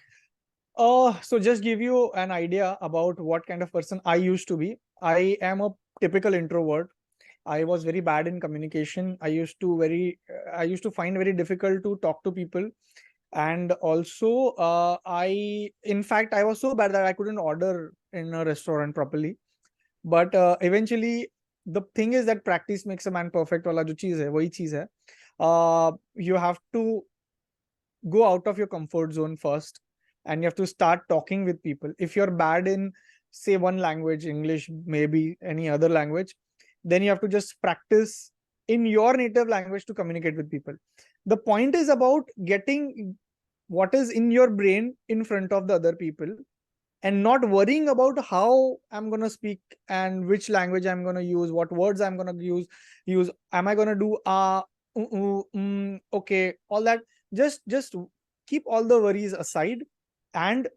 So just give you an idea about what kind of person I used to be. I am a typical introvert. I was very bad in communication. I used to find very difficult to talk to people. And also, in fact, I was so bad that I couldn't order in a restaurant properly. But eventually, the thing is that practice makes a man perfect. वाला जो चीज है वही चीज है. You have to go out of your comfort zone first, and you have to start talking with people. If you're bad in, say, one language, English, maybe any other language, then you have to just practice in your native language to communicate with people. The point is about getting what is in your brain in front of the other people, and not worrying about how I'm going to speak and which language I'm going to use, what words I'm going to use. Am I going to do okay, all that. Just keep all the worries aside, and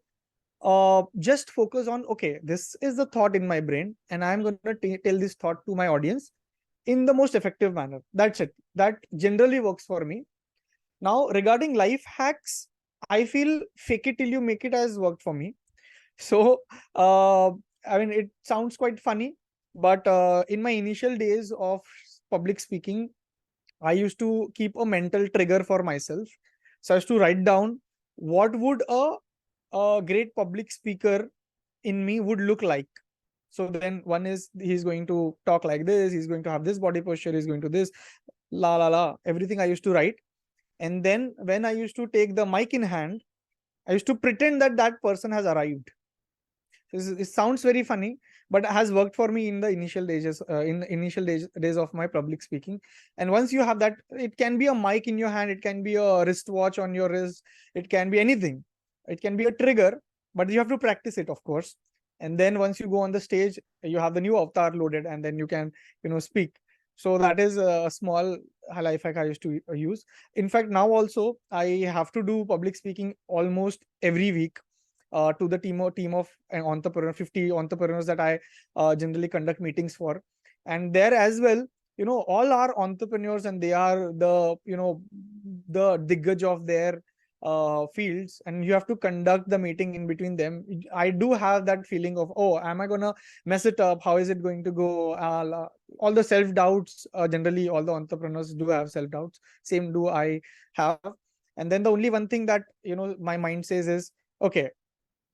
just focus on, okay, this is the thought in my brain, and I'm going to tell this thought to my audience in the most effective manner. That's it. That generally works for me. Now, regarding life hacks, I feel fake it till you make it has worked for me. So, I mean, it sounds quite funny, but in my initial days of public speaking, I used to keep a mental trigger for myself. So I used to write down what would a great public speaker in me would look like. So then one is he's going to talk like this, he's going to have this body posture, he's going to this, la la la, everything I used to write. And then when I used to take the mic in hand, I used to pretend that that person has arrived. It sounds very funny, but has worked for me in the initial days, days of my public speaking. And once you have that, it can be a mic in your hand, it can be a wristwatch on your wrist, it can be anything. It can be a trigger, but you have to practice it, of course. And then once you go on the stage, you have the new avatar loaded, and then you can, speak. So that is a small life hack I used to use. In fact, now also I have to do public speaking almost every week to the team of entrepreneur 50 entrepreneurs that I generally conduct meetings for. And there as well, all are entrepreneurs, and they are the diggage of their fields, and you have to conduct the meeting in between them. I do have that feeling of, oh, am I gonna mess it up? How is it going to go? All the self doubts. Generally, all the entrepreneurs do have self doubts. Same do I have. And then the only one thing that my mind says is, okay,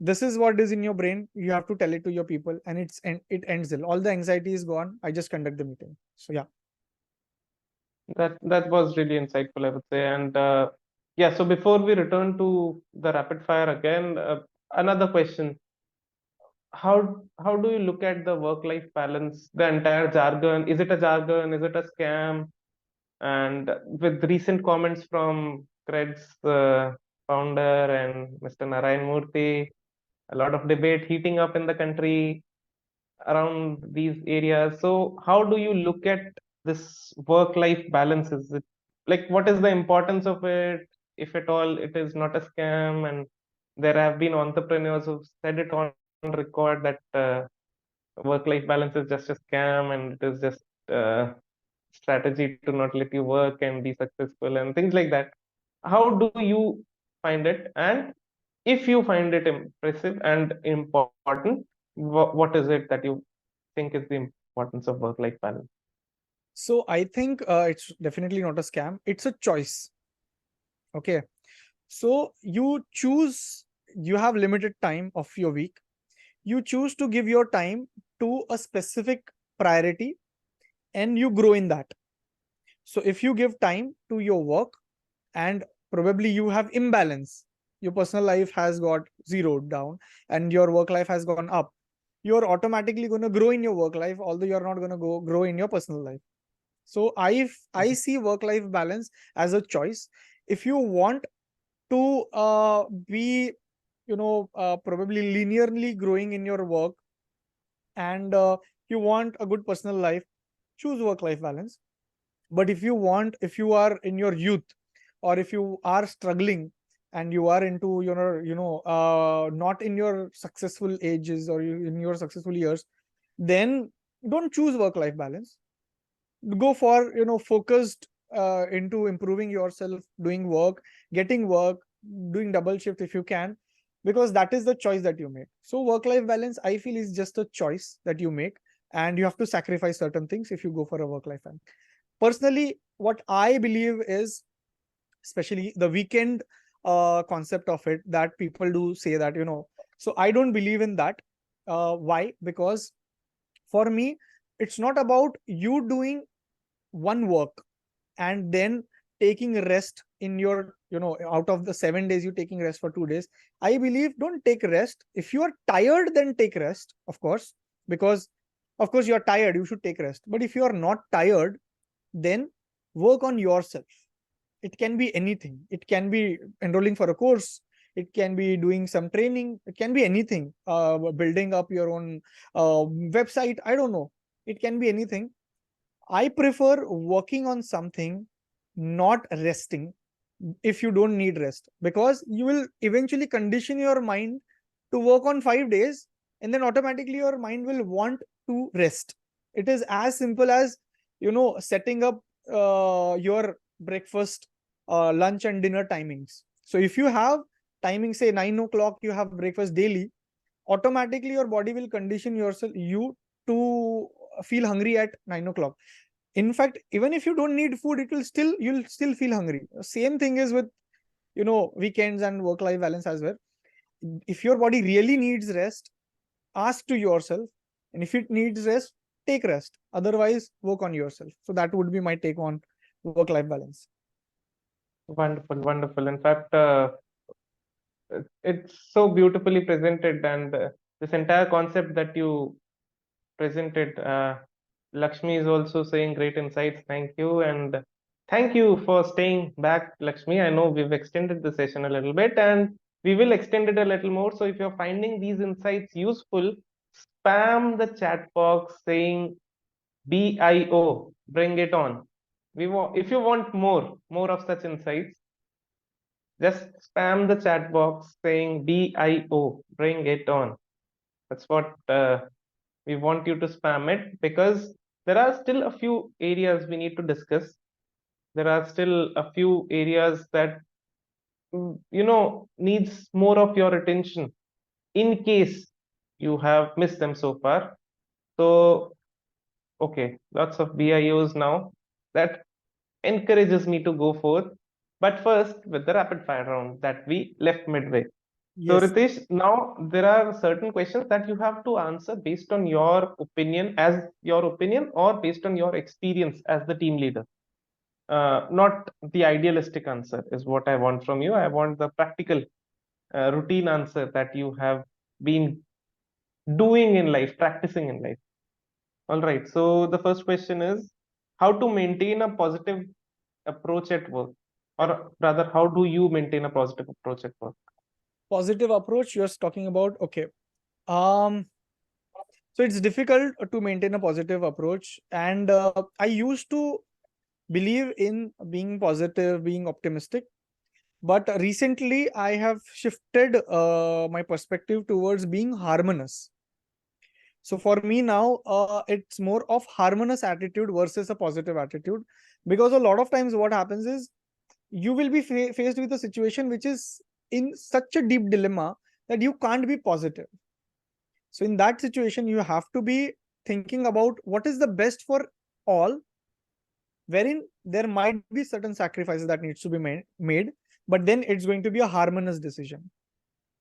this is what is in your brain, you have to tell it to your people, and it ends it. All the anxiety is gone. I just conduct the meeting. So yeah. That was really insightful, I would say. And yeah, so before we return to the rapid fire again, another question: how do you look at the work-life balance, the entire jargon? Is it a jargon? Is it a scam? And with recent comments from Cred's founder and Mr. Narayan Murthy, a lot of debate heating up in the country around these areas. So, how do you look at this work-life balance? Is it like, what is the importance of it? If at all it is not a scam, and there have been entrepreneurs who've said it on record that work-life balance is just a scam and it is just strategy to not let you work and be successful and things like that. How do you find it? And if you find it impressive and important, what is it that you think is the importance of work-life balance? So I think it's definitely not a scam. It's a choice. Okay. So you choose, you have limited time of your week. You choose to give your time to a specific priority and you grow in that. So if you give time to your work and probably you have imbalance, your personal life has got zeroed down and your work life has gone up, you're automatically going to grow in your work life, although you're not going to go grow in your personal life. So I Mhm. see work life balance as a choice. If you want to be, probably linearly growing in your work, and you want a good personal life, choose work life balance. But if you are in your youth, or if you are struggling and you are into your, not in your successful ages, or in your successful years, then don't choose work life balance. Go for, focused into improving yourself, doing work, getting work, doing double shift if you can, because that is the choice that you make. So work life balance, I feel, is just a choice that you make, and you have to sacrifice certain things if you go for a work life balance. Personally, what I believe is, especially the weekend concept of it, that people do say that, so I don't believe in that. Why? Because for me, it's not about you doing one work and then taking rest in your, out of the 7 days, you taking rest for 2 days. I believe, don't take rest. If you are tired, then take rest, of course, because of course you're tired, you should take rest. But if you are not tired, then work on yourself. It can be anything. It can be enrolling for a course, it can be doing some training, it can be anything, building up your own website, I don't know. It can be anything. I prefer working on something, not resting, if you don't need rest, because you will eventually condition your mind to work on 5 days, and then automatically your mind will want to rest. It is as simple as, setting up your breakfast, lunch, and dinner timings. So if you have timing, say 9 o'clock, you have breakfast daily, automatically your body will condition yourself, you, to feel hungry at 9 o'clock. In fact, even if you don't need food, you'll still feel hungry. Same thing is with, weekends and work life balance as well. If your body really needs rest, ask to yourself, and if it needs rest, take rest. Otherwise, work on yourself. So that would be my take on work life balance. Wonderful, wonderful. In fact, it's so beautifully presented, and this entire concept that you presented. Lakshmi is also saying great insights. Thank you. And thank you for staying back, Lakshmi. I know we've extended the session a little bit and we will extend it a little more. So if you're finding these insights useful, spam the chat box saying BIO, bring it on. If you want more of such insights, just spam the chat box saying BIO, bring it on. That's what we want you to spam it, because there are still a few areas we need to discuss. There are still a few areas that needs more of your attention in case you have missed them so far. So okay, lots of BIOs now. That encourages me to go forth. But first, with the rapid fire round that we left midway. So, Yes. Ritesh, now there are certain questions that you have to answer based on your opinion, as your opinion, or based on your experience as the team leader. Not the idealistic answer is what I want from you. I want the practical, routine answer that you have been doing in life, practicing in life. All right. So, the first question is how to maintain a positive approach at work, or rather, how do you maintain a positive approach at work? Positive approach you're talking about. Okay. Um, so it's difficult to maintain a positive approach. And I used to believe in being positive, being optimistic. But recently, I have shifted my perspective towards being harmonious. So for me now, it's more of harmonious attitude versus a positive attitude, because a lot of times what happens is, you will be faced with a situation which is in such a deep dilemma that you can't be positive. So in that situation, you have to be thinking about what is the best for all, wherein there might be certain sacrifices that needs to be made, but then it's going to be a harmonious decision.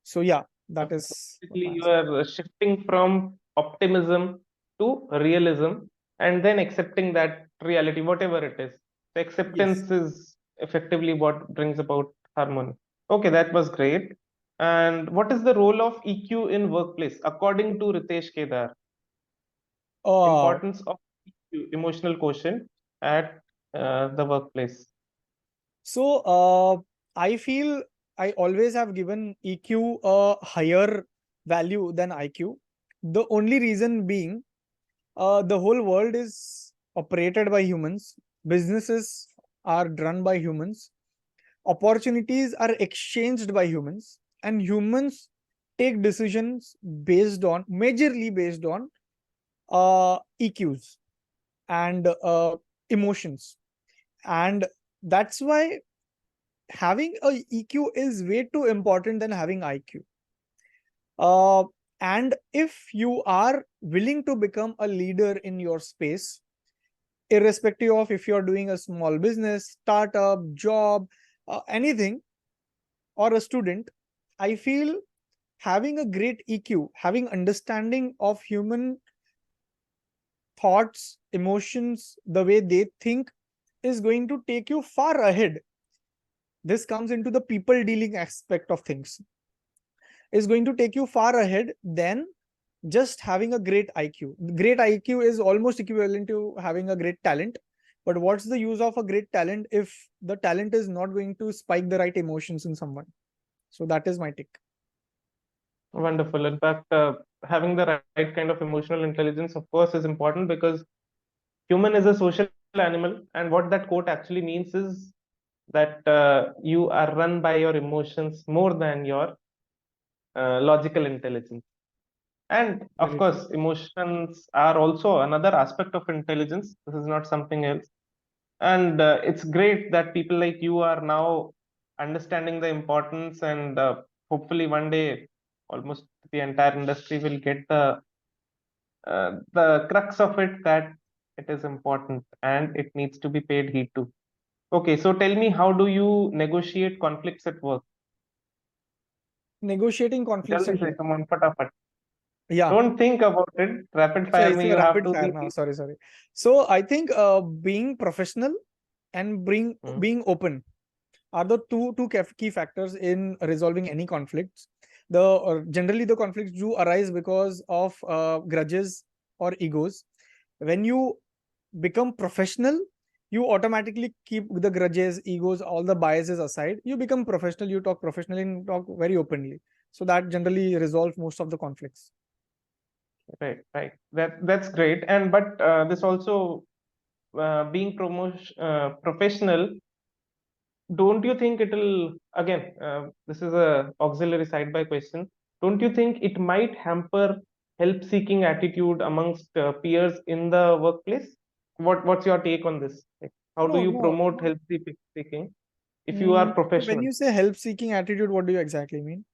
So yeah, that is what Basically, my you answer. are shifting from optimism to realism and then accepting that reality, whatever it is. The Yes. acceptance is effectively what brings about harmony. Okay, that was great. And what is the role of EQ in workplace, according to Ritesh Kedar? Uh, Importance of EQ, emotional quotient, at the workplace. so I feel I always have given EQ a higher value than IQ. The only reason being, the whole world is operated by humans, businesses are run by humans, opportunities are exchanged by humans, and humans take decisions majorly based on EQs and emotions. And that's why having a EQ is way too important than having IQ. Uh, and if you are willing to become a leader in your space, irrespective of if you're doing a small business, startup, job, anything, or a student, I feel having a great EQ, having understanding of human thoughts, emotions, the way they think, is going to take you far ahead. This comes into the people dealing aspect of things, is going to take you far ahead than just having a great IQ. Great IQ is almost equivalent to having a great talent. But what's the use of a great talent if the talent is not going to spike the right emotions in someone? So that is my take. Wonderful. In fact, having the right kind of emotional intelligence, of course, is important because human is a social animal, and what that quote actually means is that you are run by your emotions more than your logical intelligence. And of Very true. course, emotions are also another aspect of intelligence. This is not something else. And it's great that people like you are now understanding the importance, and hopefully one day almost the entire industry will get the crux of it, that it is important and it needs to be paid heed to. Okay, so tell me, how do you negotiate conflicts at work? Negotiating conflicts Jaldi at se, work. come on, fatafat. Yeah. Don't think about it. Rapid So fire it's me, a you have rapid to fire be. now. Sorry. So I think being professional and Hmm. being open are the two key factors in resolving any conflicts. Generally the conflicts do arise because of grudges or egos. When you become professional, you automatically keep the grudges, egos, all the biases aside. You become professional, you talk professionally and talk very openly. So that generally resolves most of the conflicts. Right, right. That's great. And but this also, being professional, don't you think it'll, again, this is a auxiliary side by question, don't you think it might hamper help seeking attitude amongst peers in the workplace? What's your take on this? Like, how do No, you no, promote no. help seeking if you are So when professional? you say help seeking attitude, what do you exactly mean?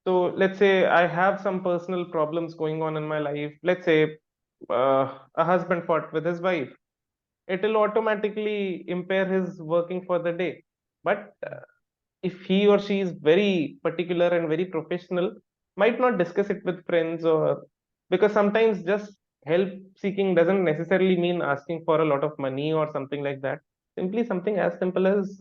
So let's say I have some personal problems going on in my life. Let's say a husband fought with his wife. It will automatically impair his working for the day. But if he or she is very particular and very professional, might not discuss it with friends, or because sometimes just help seeking doesn't necessarily mean asking for a lot of money or something like that. Simply something as simple as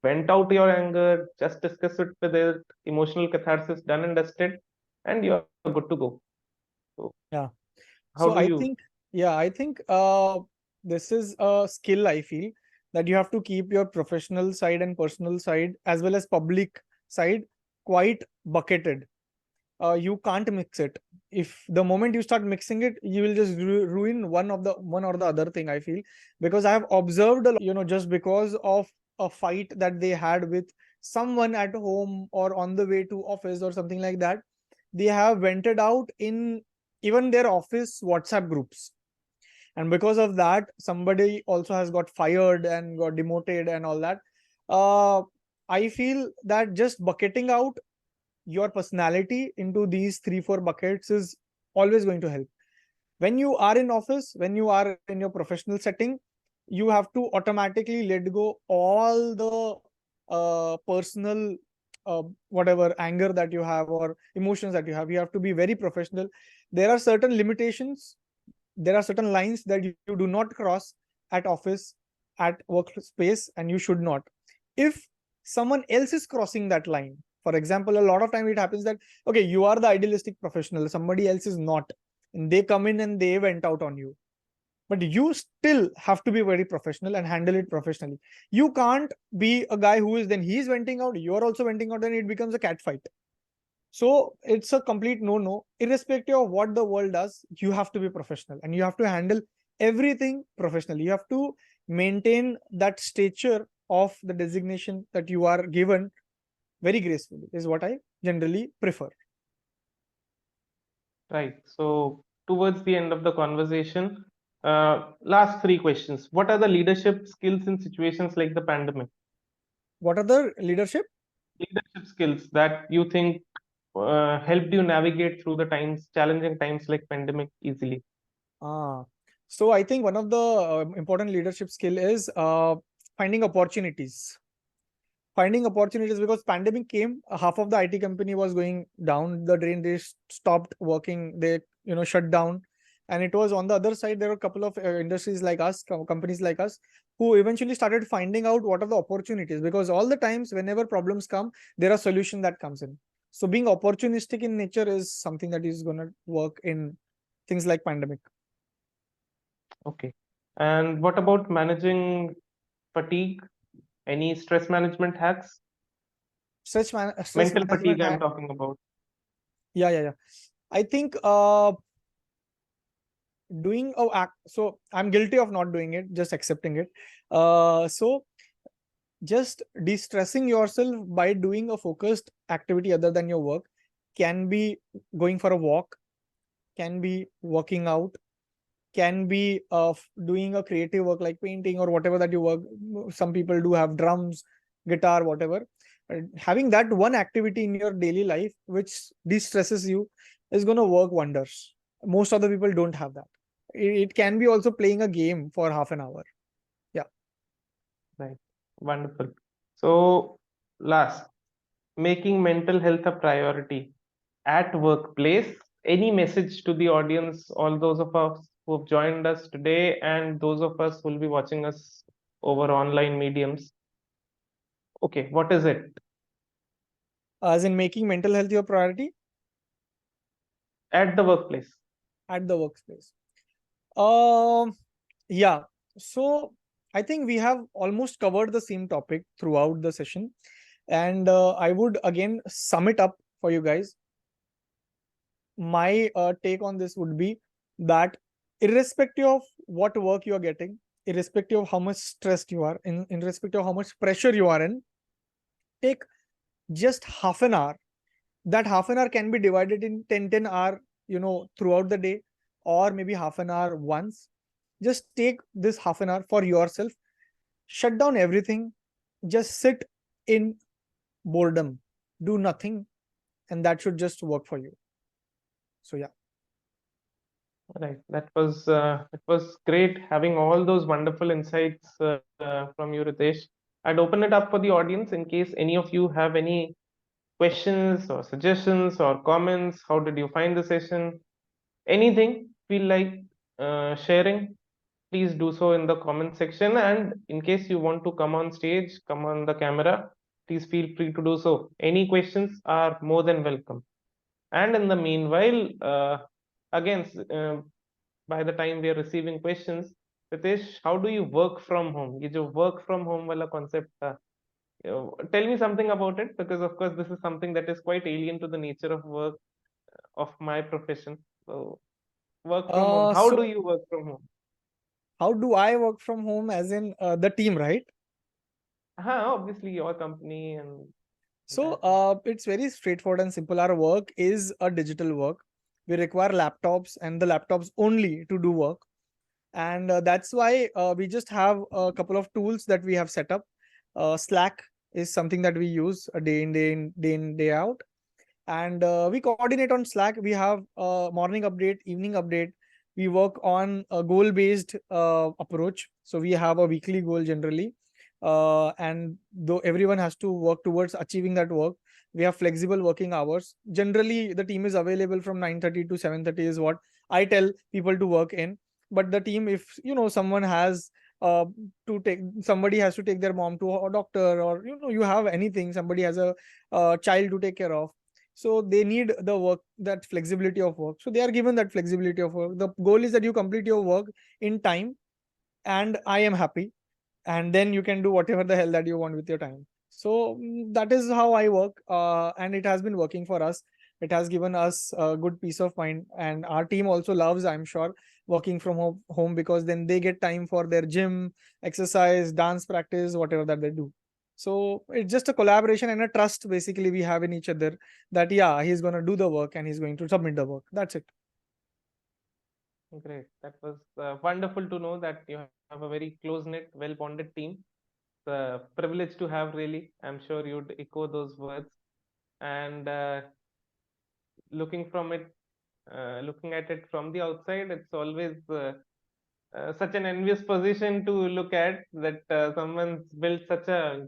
vent out your anger, just discuss it with it, emotional catharsis done and dusted, and you're good to go. So, Yeah. how So do I you? think, yeah, I think this is a skill I feel that you have to keep your professional side and personal side as well as public side quite bucketed. You can't mix it. If the moment you start mixing it, you will just ruin one or the other thing, I feel. Because I have observed a lot, just because of a fight that they had with someone at home or on the way to office or something like that, they have vented out in even their office WhatsApp groups. and because of that somebody also has got fired and got demoted and all that. I feel that just bucketing out your personality into these 3-4 buckets is always going to help. When you are in office, when you are in your professional setting, you have to automatically let go all the personal whatever anger that you have or emotions that you have. You have to be very professional. There are certain limitations, there are certain lines that you do not cross at office, at workspace, and you should not. If someone else is crossing that line, for example, a lot of time it happens that okay, you are the idealistic professional, somebody else is not, and they come in and they went out on you, but you still have to be very professional and handle it professionally. You can't be a guy who is then he's venting out, you're also venting out, and it becomes a cat fight. So it's a complete no-no. Irrespective of what the world does, you have to be professional and you have to handle everything professionally. You have to maintain that stature of the designation that you are given very gracefully, is what I generally prefer. Right. So towards the end of the conversation, last three questions. What are the leadership skills in situations like the pandemic? What are the leadership? Leadership skills that you think helped you navigate through the times, challenging times like pandemic easily? Ah, so I think one of the important leadership skill is finding opportunities. Finding opportunities, because pandemic came, half of the IT company was going down the drain. They stopped working. They shut down, and it was on the other side. There were a couple of industries like us, companies like us, who eventually started finding out what are the opportunities. Because all the times, whenever problems come, there are solution that comes in. So being opportunistic in nature is something that is going to work in things like pandemic. Okay. And what about managing fatigue? Any stress management hacks? Stress Mental management fatigue, I'm hack. talking about. Yeah. I think doing act. So I'm guilty of not doing it, just accepting it. So just de-stressing yourself by doing a focused activity other than your work, can be going for a walk, can be working out, can be doing a creative work like painting or whatever that you work. Some people do have drums, guitar, whatever. Having that one activity in your daily life which de-stresses you is going to work wonders. Most of the people don't have that. It can be also playing a game for half an hour. Yeah. Right. Wonderful. So, last, making mental health a priority at workplace. Any message to the audience, all those of us who have joined us today, and those of us who will be watching us over online mediums? Okay, what is it As in making mental health your priority at the workplace? at the workspace. Um, yeah. So I think we have almost covered the same topic throughout the session. And I would again sum it up for you guys. My take on this would be that irrespective of what work you are getting, irrespective of how much stressed you are, in irrespective of how much pressure you are in, take just half an hour. That half an hour can be divided in 10 hour, throughout the day, or maybe half an hour once. Just take this half an hour for yourself, shut down everything, just sit in boredom, do nothing, and that should just work for you. So yeah. Right. That was it was great having all those wonderful insights from you, Ritesh. I'd open it up for the audience in case any of you have any questions or suggestions or comments. How did you find the session? Anything feel like sharing, please do so in the comment section. And in case you want to come on stage, come on the camera, please feel free to do so. Any questions are more than welcome. And in the meanwhile, again, by the time we are receiving questions, Ritesh, how do you work from home? ये जो work from home वाला concept था, tell me something about it, because of course this is something that is quite alien to the nature of work of my profession. So work from home. How do So you work from home? how do I work from home, as in the team, right? Obviously your company and So entire thing. it's very straightforward and simple. Our work is a digital work. We require laptops and the laptops only to do work. And that's why we just have a couple of tools that we have set up. Slack is something that we use a day in day out, and we coordinate on Slack. We have a morning update, evening update. We work on a goal based approach, so we have a weekly goal generally, and though everyone has to work towards achieving that work, we have flexible working hours. Generally the team is available from 9:30 to 7:30 is what I tell people to work in. But the team, if someone has uh, to take, somebody has to take their mom to a doctor, or you have anything, somebody has a child to take care of, so they need the work, that flexibility of work, so they are given that flexibility of work. The goal is that you complete your work in time, and I am happy, and then you can do whatever the hell that you want with your time. So that is how I work, and it has been working for us. It has given us a good peace of mind, and our team also loves, I'm sure, working from home, because then they get time for their gym, exercise, dance practice, whatever that they do. So it's just a collaboration and a trust basically we have in each other, that yeah, he's going to do the work and he's going to submit the work. That's it. Great. That was wonderful to know that you have a very close-knit, well-bonded team. It's a privilege to have, really. I'm sure you'd echo those words. And looking from it, looking at it from the outside, it's always such an envious position to look at, that someone's built such a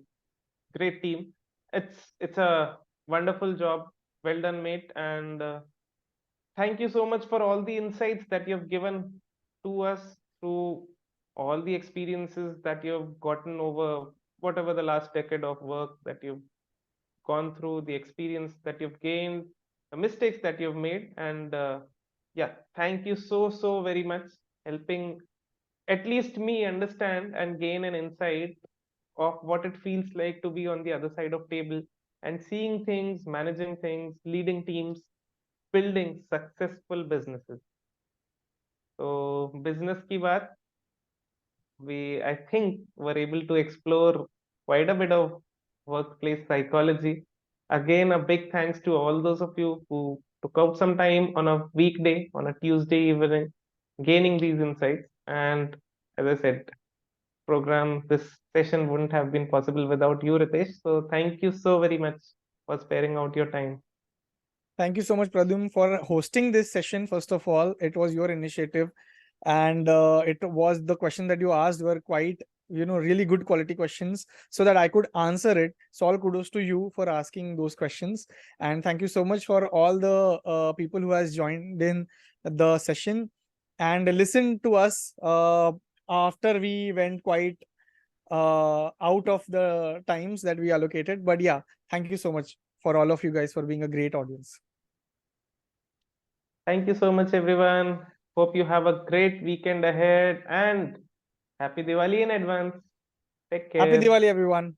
great team. It's a wonderful job. Well done, mate. And thank you so much for all the insights that you've given to us through all the experiences that you've gotten over whatever the last decade of work that you've gone through, the experience that you've gained, the mistakes that you've made. And yeah, thank you so very much, helping at least me understand and gain an insight of what it feels like to be on the other side of table and seeing things, managing things, leading teams, building successful businesses. So business की बात, we, I think, were able to explore quite a bit of workplace psychology. Again, a big thanks to all those of you who took out some time on a weekday, on a Tuesday evening, gaining these insights. And as I said, program, this session wouldn't have been possible without you, Ritesh. So thank you so very much for sparing out your time. Thank you so much, Pradhyum, for hosting this session. First of all, it was your initiative, and it was, the question that you asked were quite, really good quality questions, so that I could answer it. So all kudos to you for asking those questions, and thank you so much for all the people who has joined in the session and listened to us after we went quite out of the times that we allocated. But yeah, thank you so much for all of you guys for being a great audience. Thank you so much, everyone. Hope you have a great weekend ahead and happy Diwali in advance. Take Happy care. Diwali, everyone.